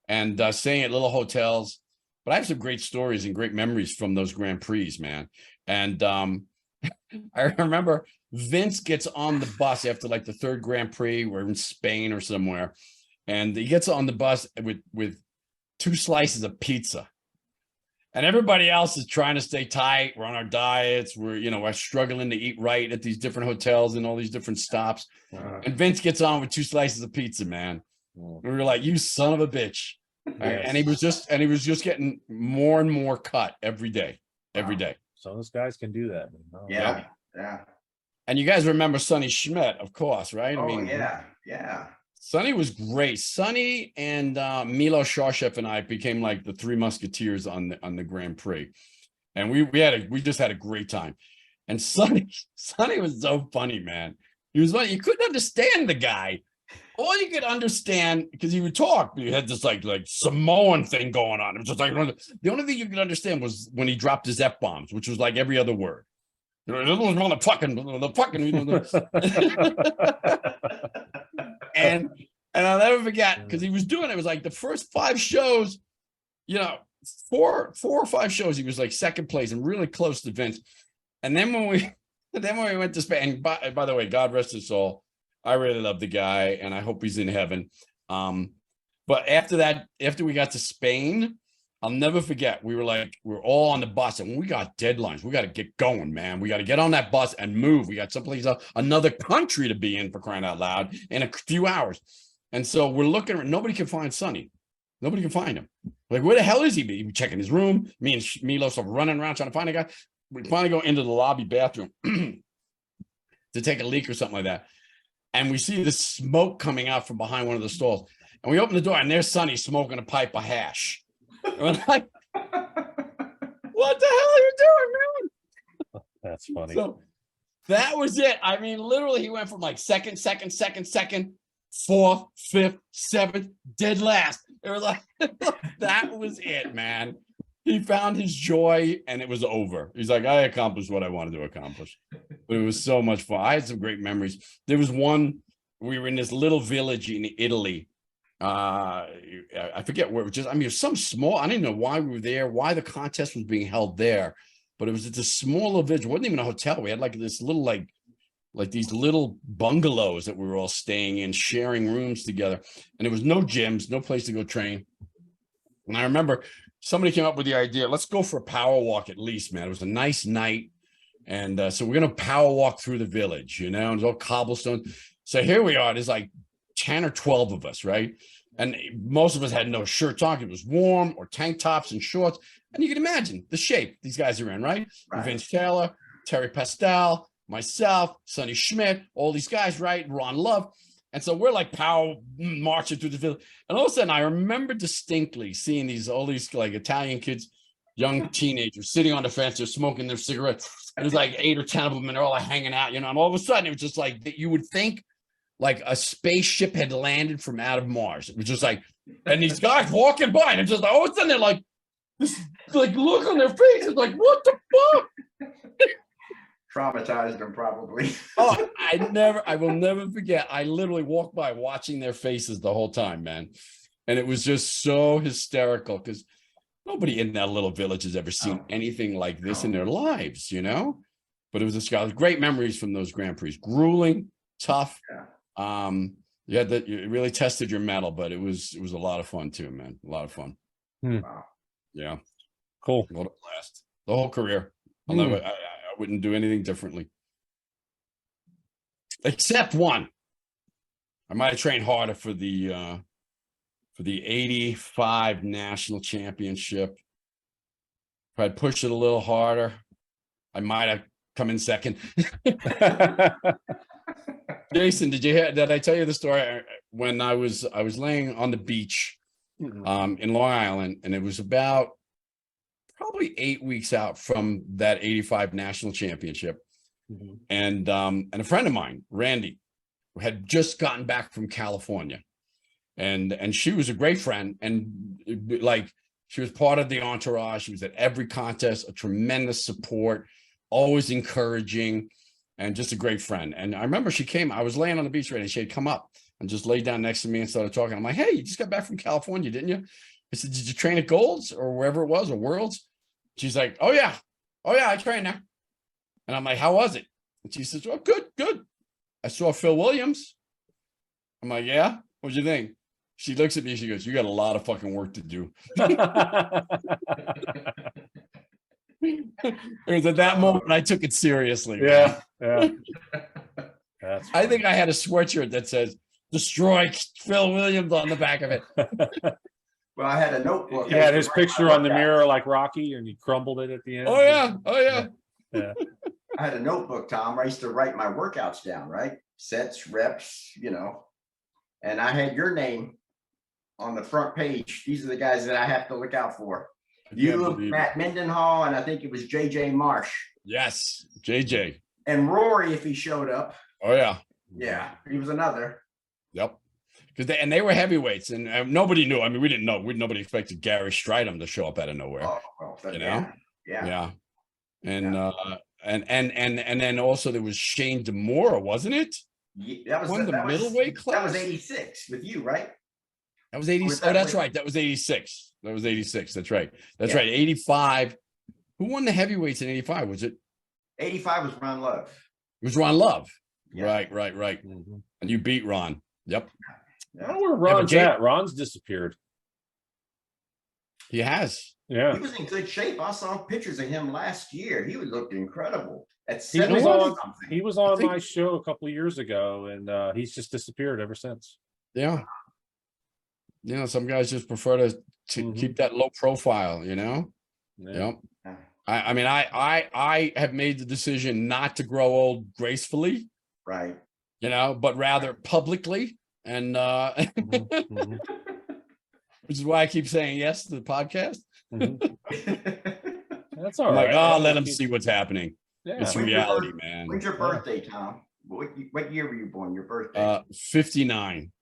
And staying at little hotels. But I have some great stories and great memories from those Grand Prix, man. And I remember Vince gets on the bus after like the 3rd Grand Prix. We're in Spain or somewhere. And he gets on the bus with 2 slices of pizza, and everybody else is trying to stay tight. We're on our diets. We're struggling to eat right at these different hotels and all these different stops. And Vince gets on with 2 slices of pizza, man. And we were like, "You son of a bitch!" And he was just getting more and more cut every day. So those guys can do that. Yeah. Yeah. And you guys remember Sonny Schmidt, of course, right? Oh, yeah. Yeah. Sonny was great. Sonny and Milo Shoshev and I became like the 3 musketeers on the Grand Prix, and we just had a great time. And Sonny was so funny, man. He was funny. You couldn't understand the guy. All you could understand, because he would talk, but you had this like Samoan thing going on. It was just like the only thing you could understand was when he dropped his F-bombs, which was like every other word. You know, the fucking. And I'll never forget, because he was doing it was like the first 5 shows, you know, 4 or 5 shows, he was like 2nd place and really close to Vince. And then when we went to Spain, by the way, God rest his soul, I really love the guy and I hope he's in heaven. But after we got to Spain, I'll never forget, we're all on the bus and we got deadlines. We got to get going, man. We got to get on that bus and move. We got someplace else, another country to be in, for crying out loud, in a few hours. And so we're looking, nobody can find Sonny. Nobody can find him. Like, where the hell is he? We're checking his room. Me and Milos are running around trying to find a guy. we finally go into the lobby bathroom to take a leak or something like that. And we see the smoke coming out from behind one of the stalls. And we open the door and there's Sonny smoking a pipe of hash. And we're like, what the hell are you doing, man? That's funny. So that was it. I mean, literally, he went from like second, fourth, fifth, seventh, dead last. It was like, that was it, man. He found his joy and it was over. He's like, I accomplished what I wanted to accomplish. But it was so much fun. I had some great memories. There was one, we were in this little village in Italy. I forget where it was just, I mean, it was some small, I didn't know why we were there, why the contest was being held there. But it was at a smaller village. It wasn't even a hotel. We had like this little, like these little bungalows that we were all staying in, sharing rooms together. And there was no gyms, no place to go train. And I remember somebody came up with the idea, let's go for a power walk at least, man. It was a nice night. And so we're going to power walk through the village, you know, and it's all cobblestone. So here we are. There's like 10 or 12 of us, right? And most of us had no shirts on. It was warm, or tank tops and shorts. And you can imagine the shape these guys are in, right? Vince Taylor, Terry Pastel, myself, Sonny Schmidt, all these guys, right? Ron Love. And so we're like power marching through the village. And all of a sudden, I remember distinctly seeing all these like Italian kids, young teenagers sitting on the fence, they're smoking their cigarettes. And there's like 8 or 10 of them, and they're all hanging out, you know. And all of a sudden, it was just like that you would think like a spaceship had landed from out of Mars. It was just like, and these guys walking by, and it's just like, all of a sudden, they're like, this like look on their faces, like, what the fuck? Traumatized them probably. Oh, I will never forget. I literally walked by watching their faces the whole time, man. And it was just so hysterical because nobody in that little village has ever seen anything like this in their lives, you know? But it was great memories from those Grand Prix. Grueling, tough. Yeah. You really tested your mettle, but it was a lot of fun too, man. A lot of fun. Wow. Yeah. Cool. What a blast. The whole career. I wouldn't do anything differently. Except one. I might have trained harder for the 85 national championship. If I'd pushed it a little harder, I might have come in second. Jason, did I tell you the story when I was laying on the beach in Long Island, and it was about probably 8 weeks out from that 85 national championship. And a friend of mine, Randy, had just gotten back from California, and she was a great friend, and like she was part of the entourage. She was at every contest, a tremendous support, always encouraging, and just a great friend. And I remember she came, I was laying on the beach, and she had come up and just laid down next to me and started talking. I'm like, hey, you just got back from California, didn't you? I said, did you train at Gold's or wherever it was, or Worlds? She's like, oh yeah, I trained there. And I'm like, how was it? And she says, oh, good. I saw Phil Williams. I'm like, yeah, what'd you think? She looks at me, she goes, you got a lot of fucking work to do. It was at that moment I took it seriously. Yeah. I think I had a sweatshirt that says destroy Phil Williams on the back of it. Well, I had a notebook. He had his picture on the mirror like Rocky, and he crumbled it at the end. Oh yeah. Yeah. I had a notebook, Tom, where I used to write my workouts down, right? Sets, reps, you know. And I had your name on the front page. These are the guys that I have to look out for. You, Matt Mendenhall, and I think it was JJ Marsh. Yes, JJ. And Rory, if he showed up. Oh yeah. Yeah, he was another. Yep. Because they were heavyweights, and nobody knew. I mean, we didn't know. Nobody expected Gary Stridham to show up out of nowhere. Oh, well, you know? Yeah. And and then also there was Shane DeMora, wasn't it? Yeah, that was the middleweight class. That was 86 with you, right? That was 80. Oh, that's right. That was 86. That's right. That's right. 85. Who won the heavyweights in 85? Was it? 85 was Ron Love. It was Ron Love. Yeah. Right. And you beat Ron. Yep. I don't know where Ron's at. Ron's disappeared. He has. Yeah. He was in good shape. I saw pictures of him last year. He looked incredible. He was on my show a couple of years ago, and he's just disappeared ever since. Yeah. You know, some guys just prefer to keep that low profile, you know? Yeah. Yep. I mean, I have made the decision not to grow old gracefully, Right. but rather publicly. And Mhm. which is why I keep saying yes to the podcast. That's all I'm like, right. oh, Yeah, let them keep- see what's happening. Yeah. It's When's your reality, birth- man. When's your Yeah. birthday, Tom? What year were you born? Your birthday? 59,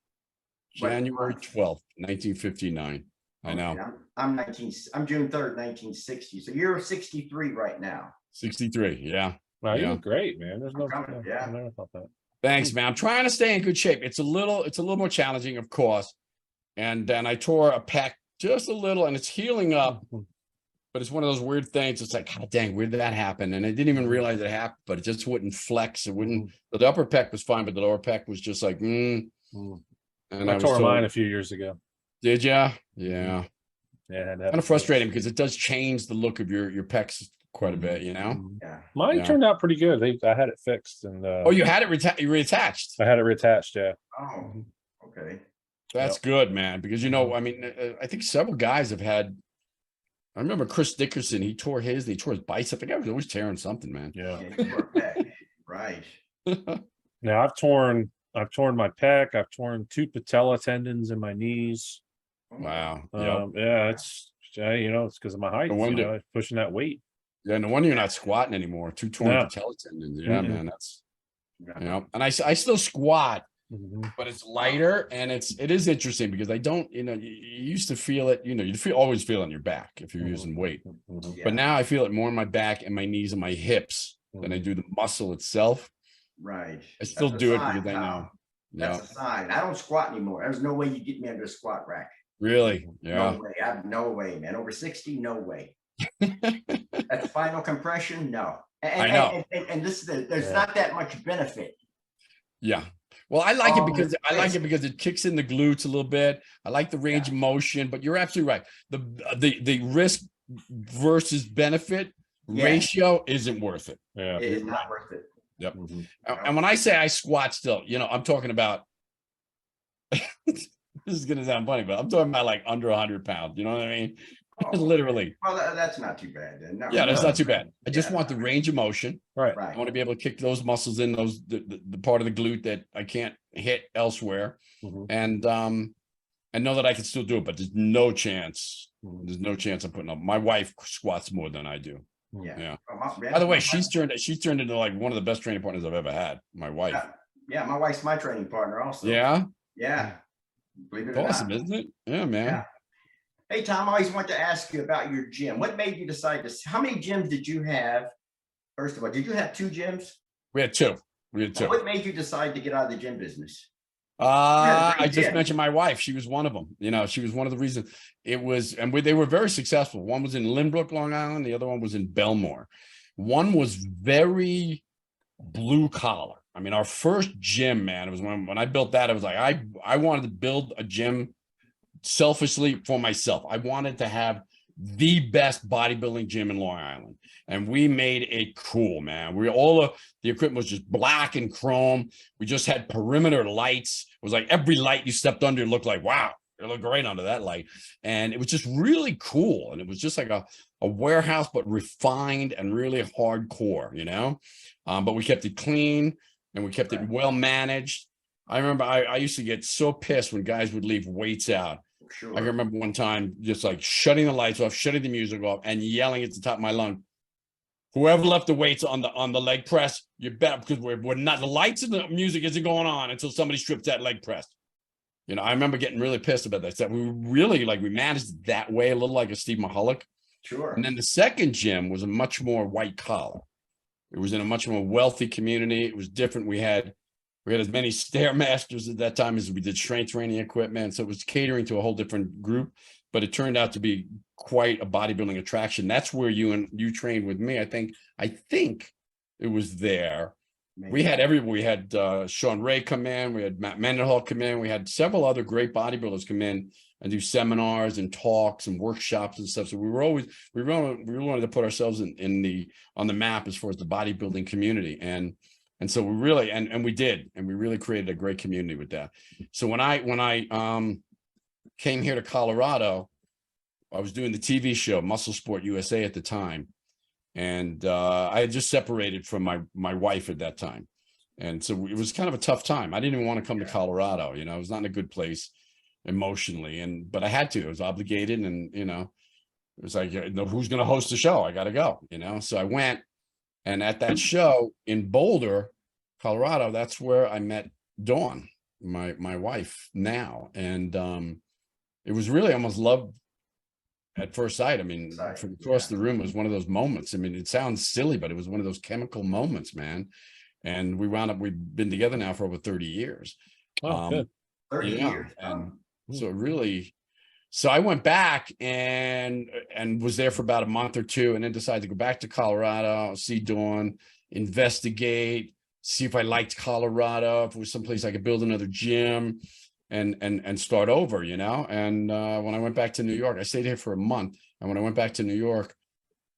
What January month? 12th, 1959. I know. Okay, I'm June 3rd, 1960. So you're 63 right now. 63. Yeah. Wow, you Yeah. look great, man. There's no, coming, yeah, yeah. I never thought that. Thanks, man. I'm trying to stay in good shape. It's a little more challenging, of course. And then I tore a pec just a little, and it's healing up. But it's one of those weird things. It's like, God dang, where did that happen? And I didn't even realize it happened, but it just wouldn't flex. It wouldn't. The upper pec was fine, but the lower pec was just like, And I was tore told, mine a few years ago. Did ya? Yeah. Yeah, I had to have Kind it of frustrating because it does change the look of your pecs quite a bit, fixed. Yeah. Mine Yeah. turned out pretty good. I had it fixed, and Oh, you had it reattached. I had it reattached. Yeah. Oh, okay. That's good, man. Because I mean, I think several guys have had. I remember Chris Dickerson. He tore his bicep. I think I was always tearing something, man. Yeah. Yeah, you were back. Right. Now I've torn my pec. I've torn 2 patella tendons in my knees. Wow. Yeah, it's it's because of my height. No wonder. Pushing that weight. Yeah, no wonder you're not squatting anymore. 2 torn No. patella tendons. Yeah, Mm-mm. man. That's and I still squat, Mhm. but it's lighter, and it is interesting because I don't, you used to feel it, you always feel it in your back if you're using weight. Mhm. Yeah. But now I feel it more in my back and my knees and my hips than I do the muscle itself. Right. I still That's a do it sign, because I know. Tom. Yeah, That's a sign. I don't squat anymore. There's no way you get me under a squat rack. really. Yeah. No way. No way, man. Over 60, no way. At the final compression, no. I know. And this is there's Yeah. not that much benefit. Yeah. Well, I like it Oh, because it kicks in the glutes a little bit. I like the range Yeah. of motion, but you're absolutely right. The risk versus benefit Yeah. ratio isn't worth it. Yeah. It is not worth it. Yep. Mhm. And when I say I squat still, I'm talking about this is gonna sound funny, but I'm talking about like under 100 pounds. You know what I mean? Oh, Literally. Well, that's not too bad then. No, Yeah, that's no. not too bad. I just Yeah. want the range of motion. Right. I Right. want to be able to kick those muscles in the part of the glute that I can't hit elsewhere. Mhm. And know that I can still do it, but there's no chance. Mhm. There's no chance I'm putting up. My wife squats more than I do. Yeah. Yeah. Oh, By the way, she's turned into like one of the best training partners I've ever had. My wife. Yeah, my wife's my training partner also. Yeah. Yeah. Believe it It's or awesome, not. isn't it? Yeah, man. Yeah. Hey, Tom, I always want to ask you about your gym. What made you decide how many gyms did you have? First of all, did you have 2 gyms? We had two. What made you decide to get out of the gym business? I just gym. mentioned my wife. She was one of them. She was one of the reasons. It was, and they were very successful. One was in Lynbrook, Long Island. The other one was in Belmore. One was very blue collar. I mean, our first gym, man, it was when I built that. It was like I wanted to build a gym selfishly for myself. I wanted to have the best bodybuilding gym in Long Island, and we made it cool, man. The equipment was just black and chrome. We just had perimeter lights. It was like every light you stepped under looked like, wow, it looked great under that light. And it was just really cool. And it was just like a warehouse, but refined and really hardcore, but we kept it clean and we kept it well managed. I remember I used to get so pissed when guys would leave weights out. Sure. I can remember one time just like shutting the lights off, shutting the music off, and yelling at the top of my lungs, whoever left the weights on the leg press, you bet, because we're not, the lights and the music isn't going on until somebody strips that leg press. I remember getting really pissed about that. We really we managed it that way, a little like a Steve Mahalik. Sure. And then the second gym was a much more white collar. It was in a much more wealthy community. It was different. We had as many Stairmasters at that time as we did strength training equipment. So it was catering to a whole different group, but it turned out to be quite a bodybuilding attraction. That's where you trained with me. I think it was there. Maybe. We had Sean Ray come in, we had Matt Mendenhall come in, we had several other great bodybuilders come in and do seminars and talks and workshops and stuff. So we wanted to put ourselves on the map as far as the bodybuilding community. And so we really, and we did, and we really created a great community with that. So when I came here to Colorado, I was doing the TV show Muscle Sport USA at the time. And I had just separated from my wife at that time. And so it was kind of a tough time. I didn't even want to come to Colorado. You know, I was not in a good place emotionally, but I had to. I was obligated, and you know, it was like, who's going to host the show? I got to go. You know, so I went, and at that show in Boulder, Colorado, that's where I met Dawn, my wife now, and it was really almost love at first sight. I mean, from across the room, it was one of those moments. I mean, it sounds silly, but it was one of those chemical moments, man. And we've been together now for over 30 years. Oh, good. 30 years. And so so I went back and was there for about a month or two, and then decided to go back to Colorado, see Dawn, investigate, see if I liked Colorado, if it was someplace I could build another gym and start over, you know. And when I went back to New York, I stayed here for a month. And when I went back to New York,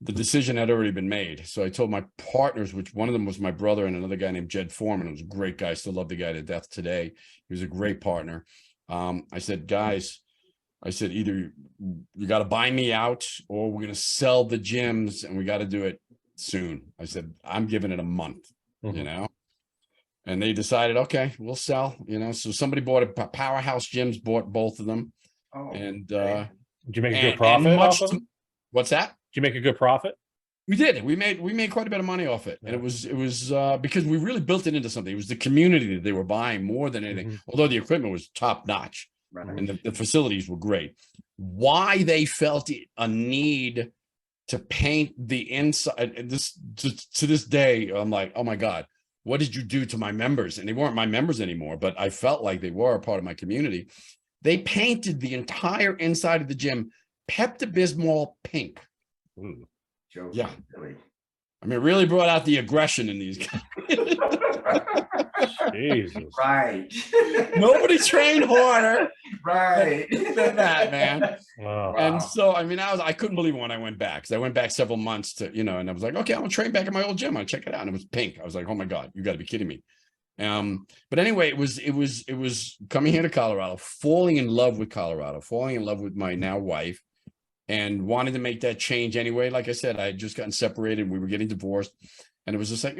the decision had already been made. So I told my partners, which one of them was my brother and another guy named Jed Foreman. It was a great guy. I still love the guy to death today. He was a great partner. I said, guys, either you got to buy me out, or we're going to sell the gyms, and we got to do it soon. I said, I'm giving it a month, you know. And they decided, okay, we'll sell, you know. So somebody bought it. Powerhouse Gyms bought both of them. Oh, and did you make a good profit off of them? What's that? Did you make a good profit? We did. We made quite a bit of money off it. And it was because we really built it into something. It was the community that they were buying more than anything, although the equipment was top notch. Right. And the facilities were great. Why they felt a need to paint the inside, and this to this day, I'm like, oh my God, what did you do to my members? And they weren't my members anymore, but I felt like they were a part of my community. They painted the entire inside of the gym Pepto-Bismol pink. Joking, Yeah. really. I mean, it really brought out the aggression in these guys. Jesus. Right. Nobody trained harder Right. than that, man. Wow. And so, I mean, I couldn't believe it when I went back, because I went back several months to, you know, and I was like, okay, I'm gonna train back at my old gym. I'll check it out. And it was pink. I was like, oh my God, you got to be kidding me. But anyway, it was coming here to Colorado, falling in love with Colorado, falling in love with my now wife, and wanted to make that change anyway. Like I said, I had just gotten separated. We were getting divorced, and it was just like,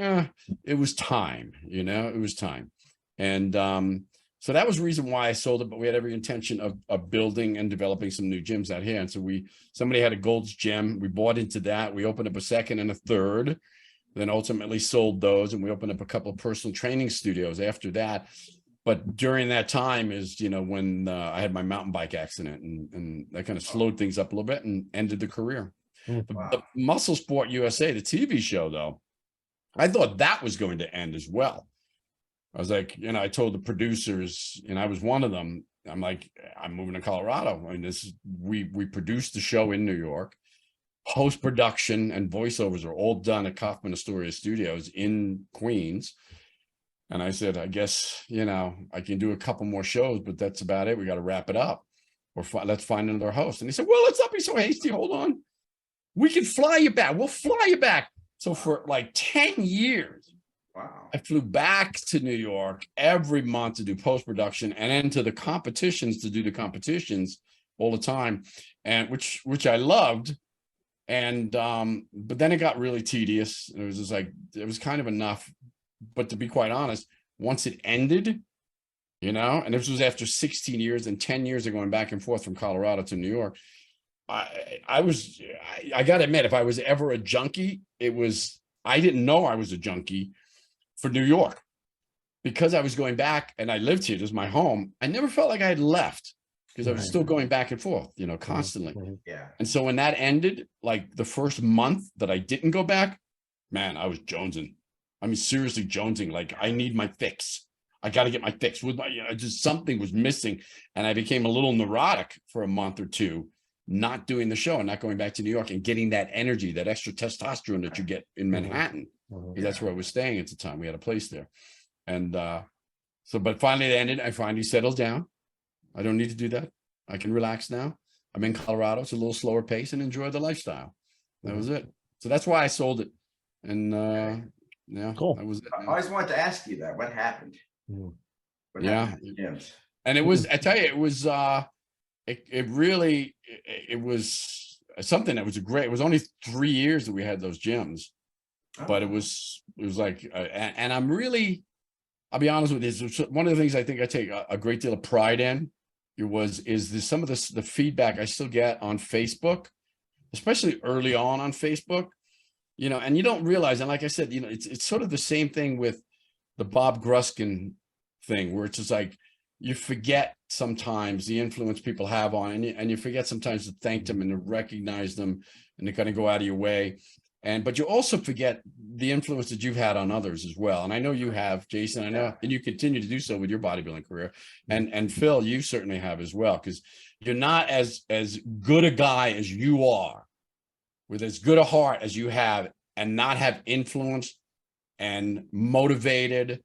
it was time, you know, it was time. And so that was the reason why I sold it, but we had every intention of building and developing some new gyms out here. And so somebody had a Gold's Gym. We bought into that. We opened up a second and a third, then ultimately sold those. And we opened up a couple of personal training studios after that. But during that time is, you know, when I had my mountain bike accident, and that kind of slowed things up a little bit and ended the career. Wow. The Muscle Sport USA, the TV show, though, I thought that was going to end as well. I was like, you know, I told the producers, and I was one of them, I'm like, I'm moving to Colorado. I mean, we produced the show in New York. Post-production and voiceovers are all done at Kaufman Astoria Studios in Queens. And I said, I guess, you know, I can do a couple more shows, but that's about it. We got to wrap it up, or let's find another host. And he said, well, let's not be so hasty. Hold on. We can fly you back. We'll fly you back. So for like 10 years, Wow. I flew back to New York every month to do post-production, and then to the competitions to do the competitions all the time, and which I loved. And but then it got really tedious. It was just like, it was kind of enough. But to be quite honest, once it ended, you know, and this was after 16 years and 10 years of going back and forth from Colorado to New York, I got to admit, if I was ever a junkie, I didn't know I was a junkie for New York, because I was going back and I lived here. This is my home. I never felt like I had left, because I was still going back and forth, you know, constantly. Yeah. And so when that ended, like the first month that I didn't go back, man, I was jonesing. I mean, seriously jonesing. Like, I need my fix. I got to get my fix with my, you know, just something was missing. And I became a little neurotic for a month or two, not doing the show and not going back to New York and getting that energy, that extra testosterone that you get in Manhattan. Because that's where I was staying at the time. We had a place there. And but finally it ended. I finally settled down. I don't need to do that. I can relax now. I'm in Colorado. It's a little slower pace, and enjoy the lifestyle. That was it. So that's why I sold it. And yeah, Cool. That was it. I always wanted to ask you that. What happened? What Yeah. happened to gyms? And it was, I tell you, it was, it really, it was, something that was it was only 3 years that we had those gyms, but it was like, and I'm really, I'll be honest with you, it's one of the things I think I take a great deal of pride in some of the feedback I still get on Facebook, especially early on Facebook, you know, and you don't realize, and like I said, you know, it's sort of the same thing with the Bob Gruskin thing, where it's just like, you forget sometimes the influence people have on, and you forget sometimes to thank them and to recognize them, and to kind of go out of your way. But you also forget the influence that you've had on others as well. And I know you have, Jason, I know, and you continue to do so with your bodybuilding career. And Phil, you certainly have as well, because you're not as good a guy as you are, with as good a heart as you have, and not have influenced and motivated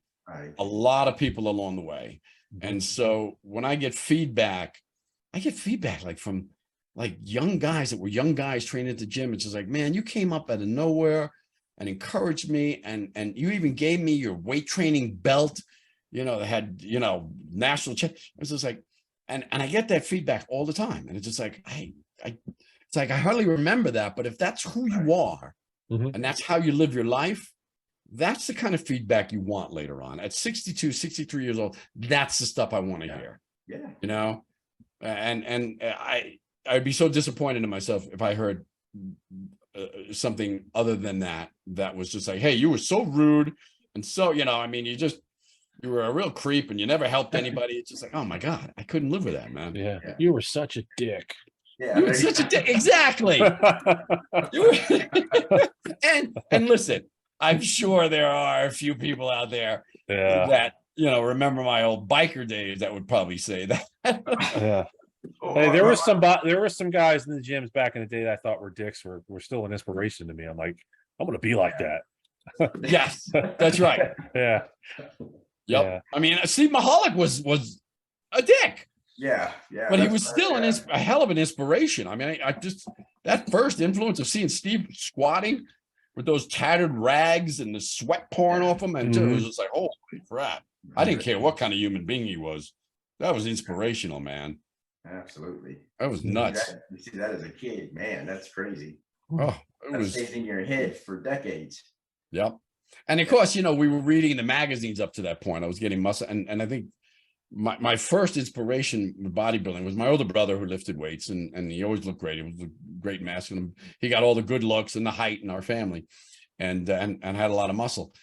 a lot of people along the way. And so when I get feedback like from like young guys that were young guys training at the gym. It's just like, man, you came up out of nowhere and encouraged me. And you even gave me your weight training belt, you know, that had, you know, national check. It's just like, and I get that feedback all the time. And it's just like, it's like, I hardly remember that, but if that's who you are, and that's how you live your life, that's the kind of feedback you want later on. At 62, 63 years old, that's the stuff I want to hear. Yeah. You know, and I'd be so disappointed in myself if I heard something other than that was just like, hey, you were so rude. And so, you know, I mean, you were a real creep and you never helped anybody. It's just like, oh my God, I couldn't live with that, man. Yeah. You were such a dick. Yeah. You were such a dick. Exactly. and listen, I'm sure there are a few people out there that, you know, remember my old biker days that would probably say that. Yeah. Hey, there were some guys in the gyms back in the day that I thought were dicks were still an inspiration to me. I'm like, I'm gonna be like that. Yes, that's right. Yeah. Yep. Yeah. I mean, Steve Mahalik was a dick. Yeah. But he was still a hell of an inspiration. I mean, I just, that first influence of seeing Steve squatting with those tattered rags and the sweat pouring off him, and it was just like, holy crap. I didn't care what kind of human being he was. That was inspirational, man. Absolutely. That was nuts. You see that as a kid, man, that's crazy. Oh, That stays in your head for decades. Yep. And of course, you know, we were reading the magazines up to that point. I was getting muscle. And I think my first inspiration with bodybuilding was my older brother, who lifted weights, and he always looked great. He was a great masculine. He got all the good looks and the height in our family, and had a lot of muscle.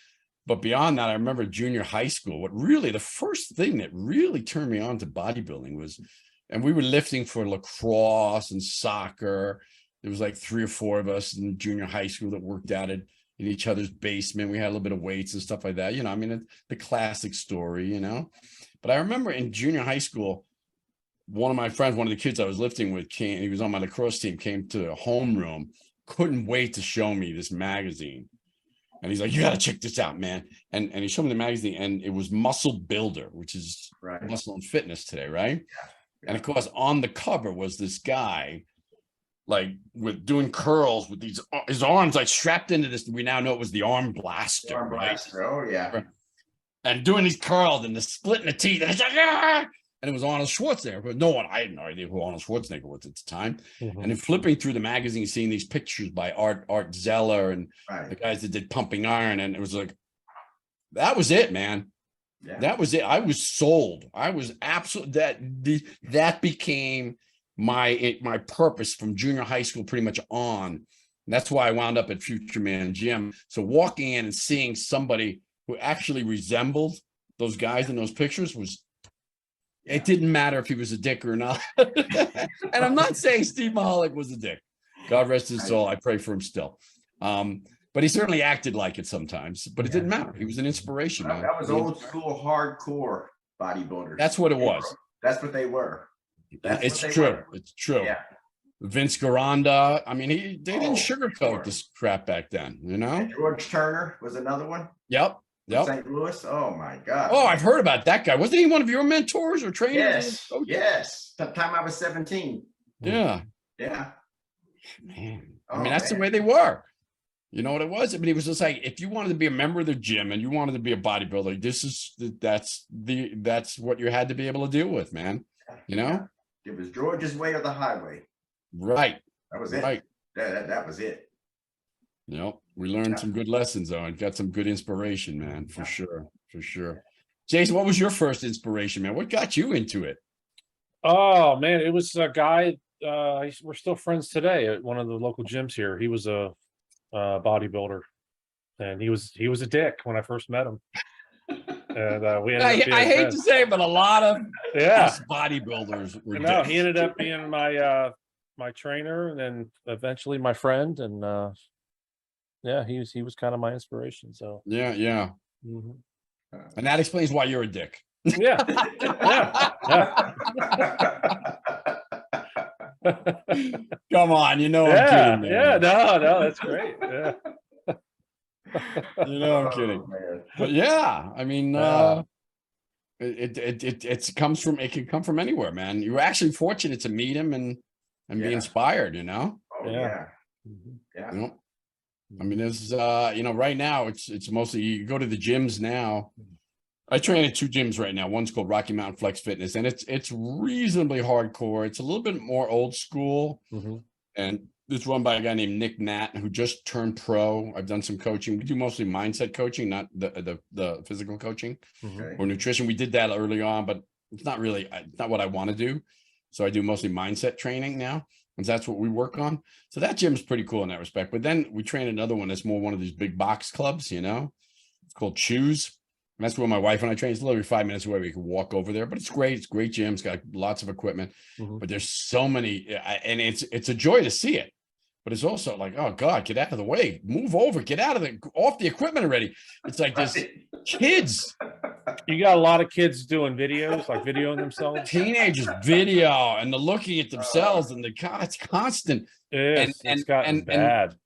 But beyond that, I remember junior high school, the first thing that really turned me on to bodybuilding was, and we were lifting for lacrosse and soccer. There was like 3 or 4 of us in junior high school that worked out in each other's basement. We had a little bit of weights and stuff like that. You know, I mean, the classic story, you know. But I remember in junior high school, one of my friends, one of the kids I was lifting with, he was on my lacrosse team, came to a homeroom, couldn't wait to show me this magazine. And he's like, you got to check this out, man. And he showed me the magazine, and it was Muscle Builder, which is muscle and fitness today, right? Yeah. And of course, on the cover was this guy, like doing curls with his arms like strapped into this. We now know it was the arm blaster. Arm blaster. Oh yeah. And doing these curls and the splitting the teeth. And it's like, ah! And it was Arnold Schwarzenegger, but I had no idea who Arnold Schwarzenegger was at the time. And then flipping through the magazine, seeing these pictures by Art Zeller and the guys that did Pumping Iron, and it was like, that was it, man. Yeah. That was it. I was sold. I was absolutely that became my purpose from junior high school pretty much on. And that's why I wound up at Future Man Gym. So walking in and seeing somebody who actually resembled those guys in those pictures was, it didn't matter if he was a dick or not. And I'm not saying Steve Mahalik was a dick. God rest his soul. I pray for him still. But he certainly acted like it sometimes, but it didn't matter. He was an inspiration. Man. That was old school hardcore bodybuilders. That's what it was. That's what they were. It's true. It's true. Yeah. Vince Garanda. I mean, they didn't sugarcoat this crap back then, you know? And George Turner was another one. Yep. St. Louis. Oh my God. Oh, I've heard about that guy. Wasn't he one of your mentors or trainers? Yes. Oh, yes. The time I was 17. Yeah. Yeah. Man. I mean, that's the way they were. You know what it was? I mean, it was just like, if you wanted to be a member of the gym and you wanted to be a bodybuilder, that's what you had to be able to deal with, man. You know? It was George's way or the highway. Right. That was it. Right. That was it. Yep. We learned some good lessons though, and got some good inspiration, man, for sure. For sure. Jason, what was your first inspiration, man? What got you into it? Oh man, it was a guy. We're still friends today at one of the local gyms here. He was a bodybuilder, and he was a dick when I first met him. And we ended up being I hate friends. to say it, but a lot of Yeah, us bodybuilders were no, dicks. he ended up being my my trainer, and then eventually my friend, and yeah, he was kind of my inspiration. So Yeah, yeah. mhm. And that explains why you're a dick. Yeah, yeah, Come on, you know I'm yeah, kidding, yeah. man. No, that's great. Yeah, You know I'm kidding. Man. But yeah, I mean, Yeah. it comes from, it can come from anywhere, man. You were actually fortunate to meet him and be Yeah. inspired, you know? Oh Yeah. yeah. Mhm. Yeah. You know? I mean, this you know, right now it's mostly, you go to the gyms now. I train at 2 gyms right now. One's called Rocky Mountain Flex Fitness, and it's reasonably hardcore. It's a little bit more old school, Mhm. and it's run by a guy named Nick Nat, who just turned pro. I've done some coaching. We do mostly mindset coaching, not the physical coaching Mhm. Okay. or nutrition. We did that early on, but it's not really, it's not what I want to do. So I do mostly mindset training now, and that's what we work on. So that gym's pretty cool in that respect. But then we train another one that's more one of these big box clubs, you know, it's called Choose. And that's where my wife and I train. It's literally 5 minutes away. We can walk over there, but it's great. It's a great gym. It's got lots of equipment, Mhm. but there's so many, and it's a joy to see it. But it's also like, oh God, get out of the way, move over, get out of off the equipment already. It's like this kids, You got a lot of kids doing videos, like videoing themselves. teenagers video, and they're looking at themselves, and it's constant. It's gotten and bad.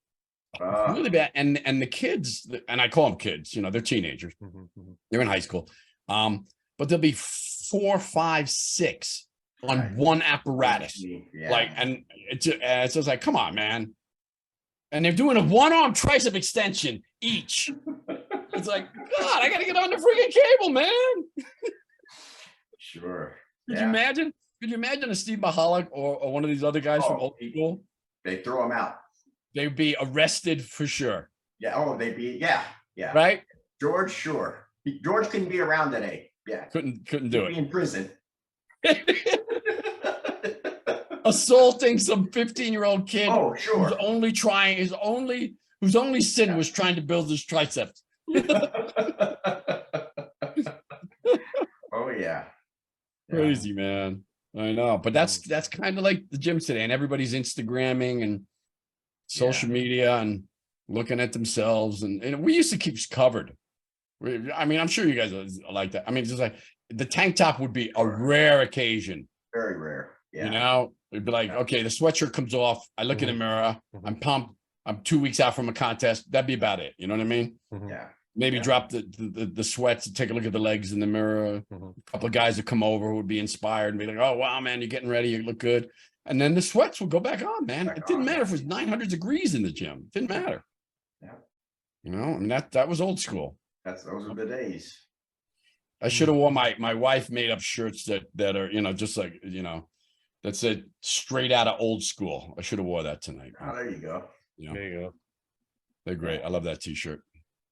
It's really bad. And the kids, and I call them kids, you know, they're teenagers. Mhm, mhm. They're in high school. But there'll be 4, 5, 6 on Right. one apparatus. Yeah. Like, and it's just like, come on, man. And they're doing a 1-arm tricep extension each. It's like, God, I gotta get on the freaking cable, man. Sure. Could Yeah. you imagine? Could you imagine a Steve Mahalik or one of these other guys from Oh, old school? They throw them out. They'd be arrested for sure. Yeah. Oh, they'd be. Yeah. Yeah. Right? George, sure. George couldn't be around today. Yeah. Couldn't do He'd be it. in prison. Assaulting some 15-year-old kid Oh, who's sure. only trying, whose only sin was trying to build his triceps. Oh yeah. Yeah. Crazy, man. I know, but that's kind of like the gym today, and everybody's Instagramming and social media and looking at themselves, and we used to keep covered. I mean, I'm sure you guys are like that. I mean, just like the tank top would be a rare occasion. Very rare. Yeah. You know, it'd be like, okay, the sweatshirt comes off. I look in the mirror. I'm pumped. I'm 2 weeks out from a contest. That'd be about it. You know what I mean? Yeah. Maybe Yeah. drop the sweats and take a look at the legs in the mirror. Mhm. A couple of guys would come over who would be inspired and be like, oh, wow, man, you're getting ready. You look good. And then the sweats would go back on, man. Back It didn't on, matter yeah. if it was 900 degrees in the gym. It didn't matter. Yeah. You know, I mean, that was old school. Those are the days. I should have worn my wife made up shirts that are, you know, just like, you know, that said straight out of old school. I should have wore that tonight. Oh, there you go. You know, There you go. they're great. I love that t-shirt.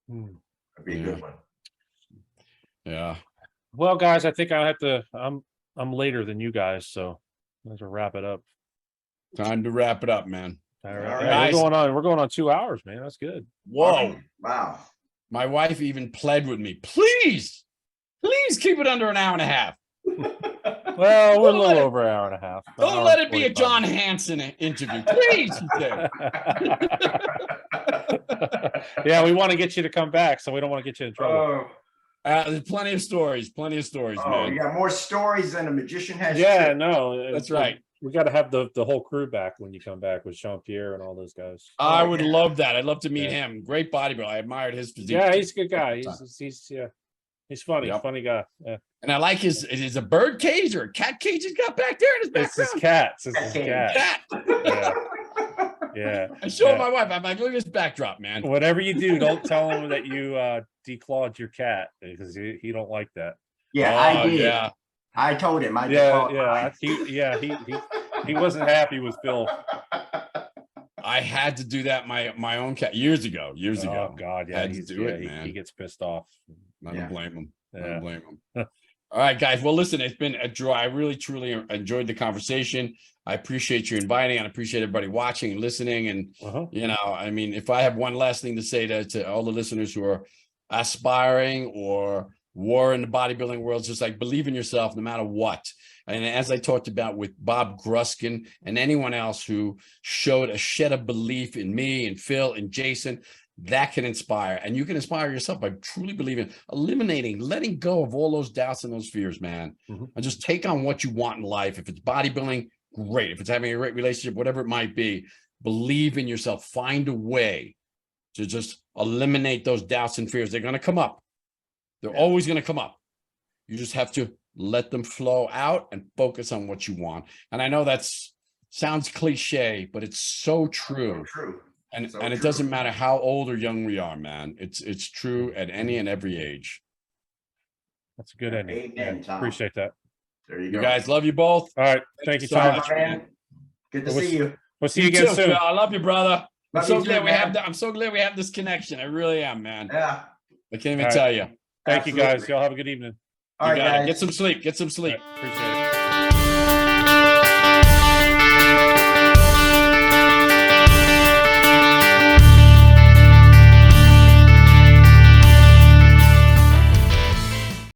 Hmm. That'd be a Yeah. good one. Yeah. Well, guys, I think I have to. I'm later than you guys, so let's wrap it up. Time to wrap it up, man. All All right, right. yeah, Guys. we're going on 2 hours, man. That's good. Whoa. Wow. My wife even pled with me, please keep it under an hour and a half. Well, we're a Don't little let it- over an hour and a half. An Don't hour let and it be a 45 John minutes. Hanson interview, please. She said. Yeah, we want to get you to come back, so we don't want to get you in trouble. Oh, There's plenty of stories, you man. got more stories than a magician has. Yeah, tricks. no, That's right. We got to have the whole crew back when you come back with Jean Pierre and all those guys. I Oh, would yeah. love that. I'd love to meet Yeah. him. Great bodybuilder. I admired his physique. Yeah, he's a good guy. He's funny. Yep. Funny guy. Yeah. And I like his, is a bird cage or a cat cage he's got back there in his It's his background? cats. It's his Cat cat. Cat. Yeah. I showed Yeah. my wife. I'm like, look at this backdrop, man. Whatever you do, don't tell him that you declawed your cat because he don't like that. Yeah, I Oh, did. yeah. I told him. I Yeah, default- yeah. He wasn't happy with Phil. I had to do that my own cat years ago. Oh God, I yeah, had to do it, man. he gets pissed off. I don't blame him. I Yeah. don't blame him. All right, guys. Well, listen, it's been a joy. I really, truly enjoyed the conversation. I appreciate you inviting, and I appreciate everybody watching and listening. And you know, I mean, if I have one last thing to say to all the listeners who are aspiring or were in the bodybuilding world, it's just like believe in yourself no matter what. And as I talked about with Bob Gruskin and anyone else who showed a shed of belief in me and Phil and Jason, that can inspire. And you can inspire yourself by truly believing, eliminating, letting go of all those doubts and those fears, man. And just take on what you want in life. If it's bodybuilding, great. If it's having a great relationship, whatever it might be, believe in yourself. Find a way to just eliminate those doubts and fears. They're going to come up. They're always going to come up. You just have to let them flow out and focus on what you want. And I know that's sounds cliche, but it's so true. And it doesn't matter how old or young we are, man. It's true at any and every age. That's a good ending. Amen, Tom. Appreciate that. There you You go. guys, love you both. All right. Thank you so so much, much. Man. Good to see you. We'll see you again too, soon. Phil. I love you, brother. Love you too, man. I'm so glad we have this connection. I really am, man. Yeah. I can't even All right. tell you. Thank you guys. Absolutely. Y'all have a good evening. All You right, got it. guys. Get some sleep. Get some sleep. All right, appreciate it.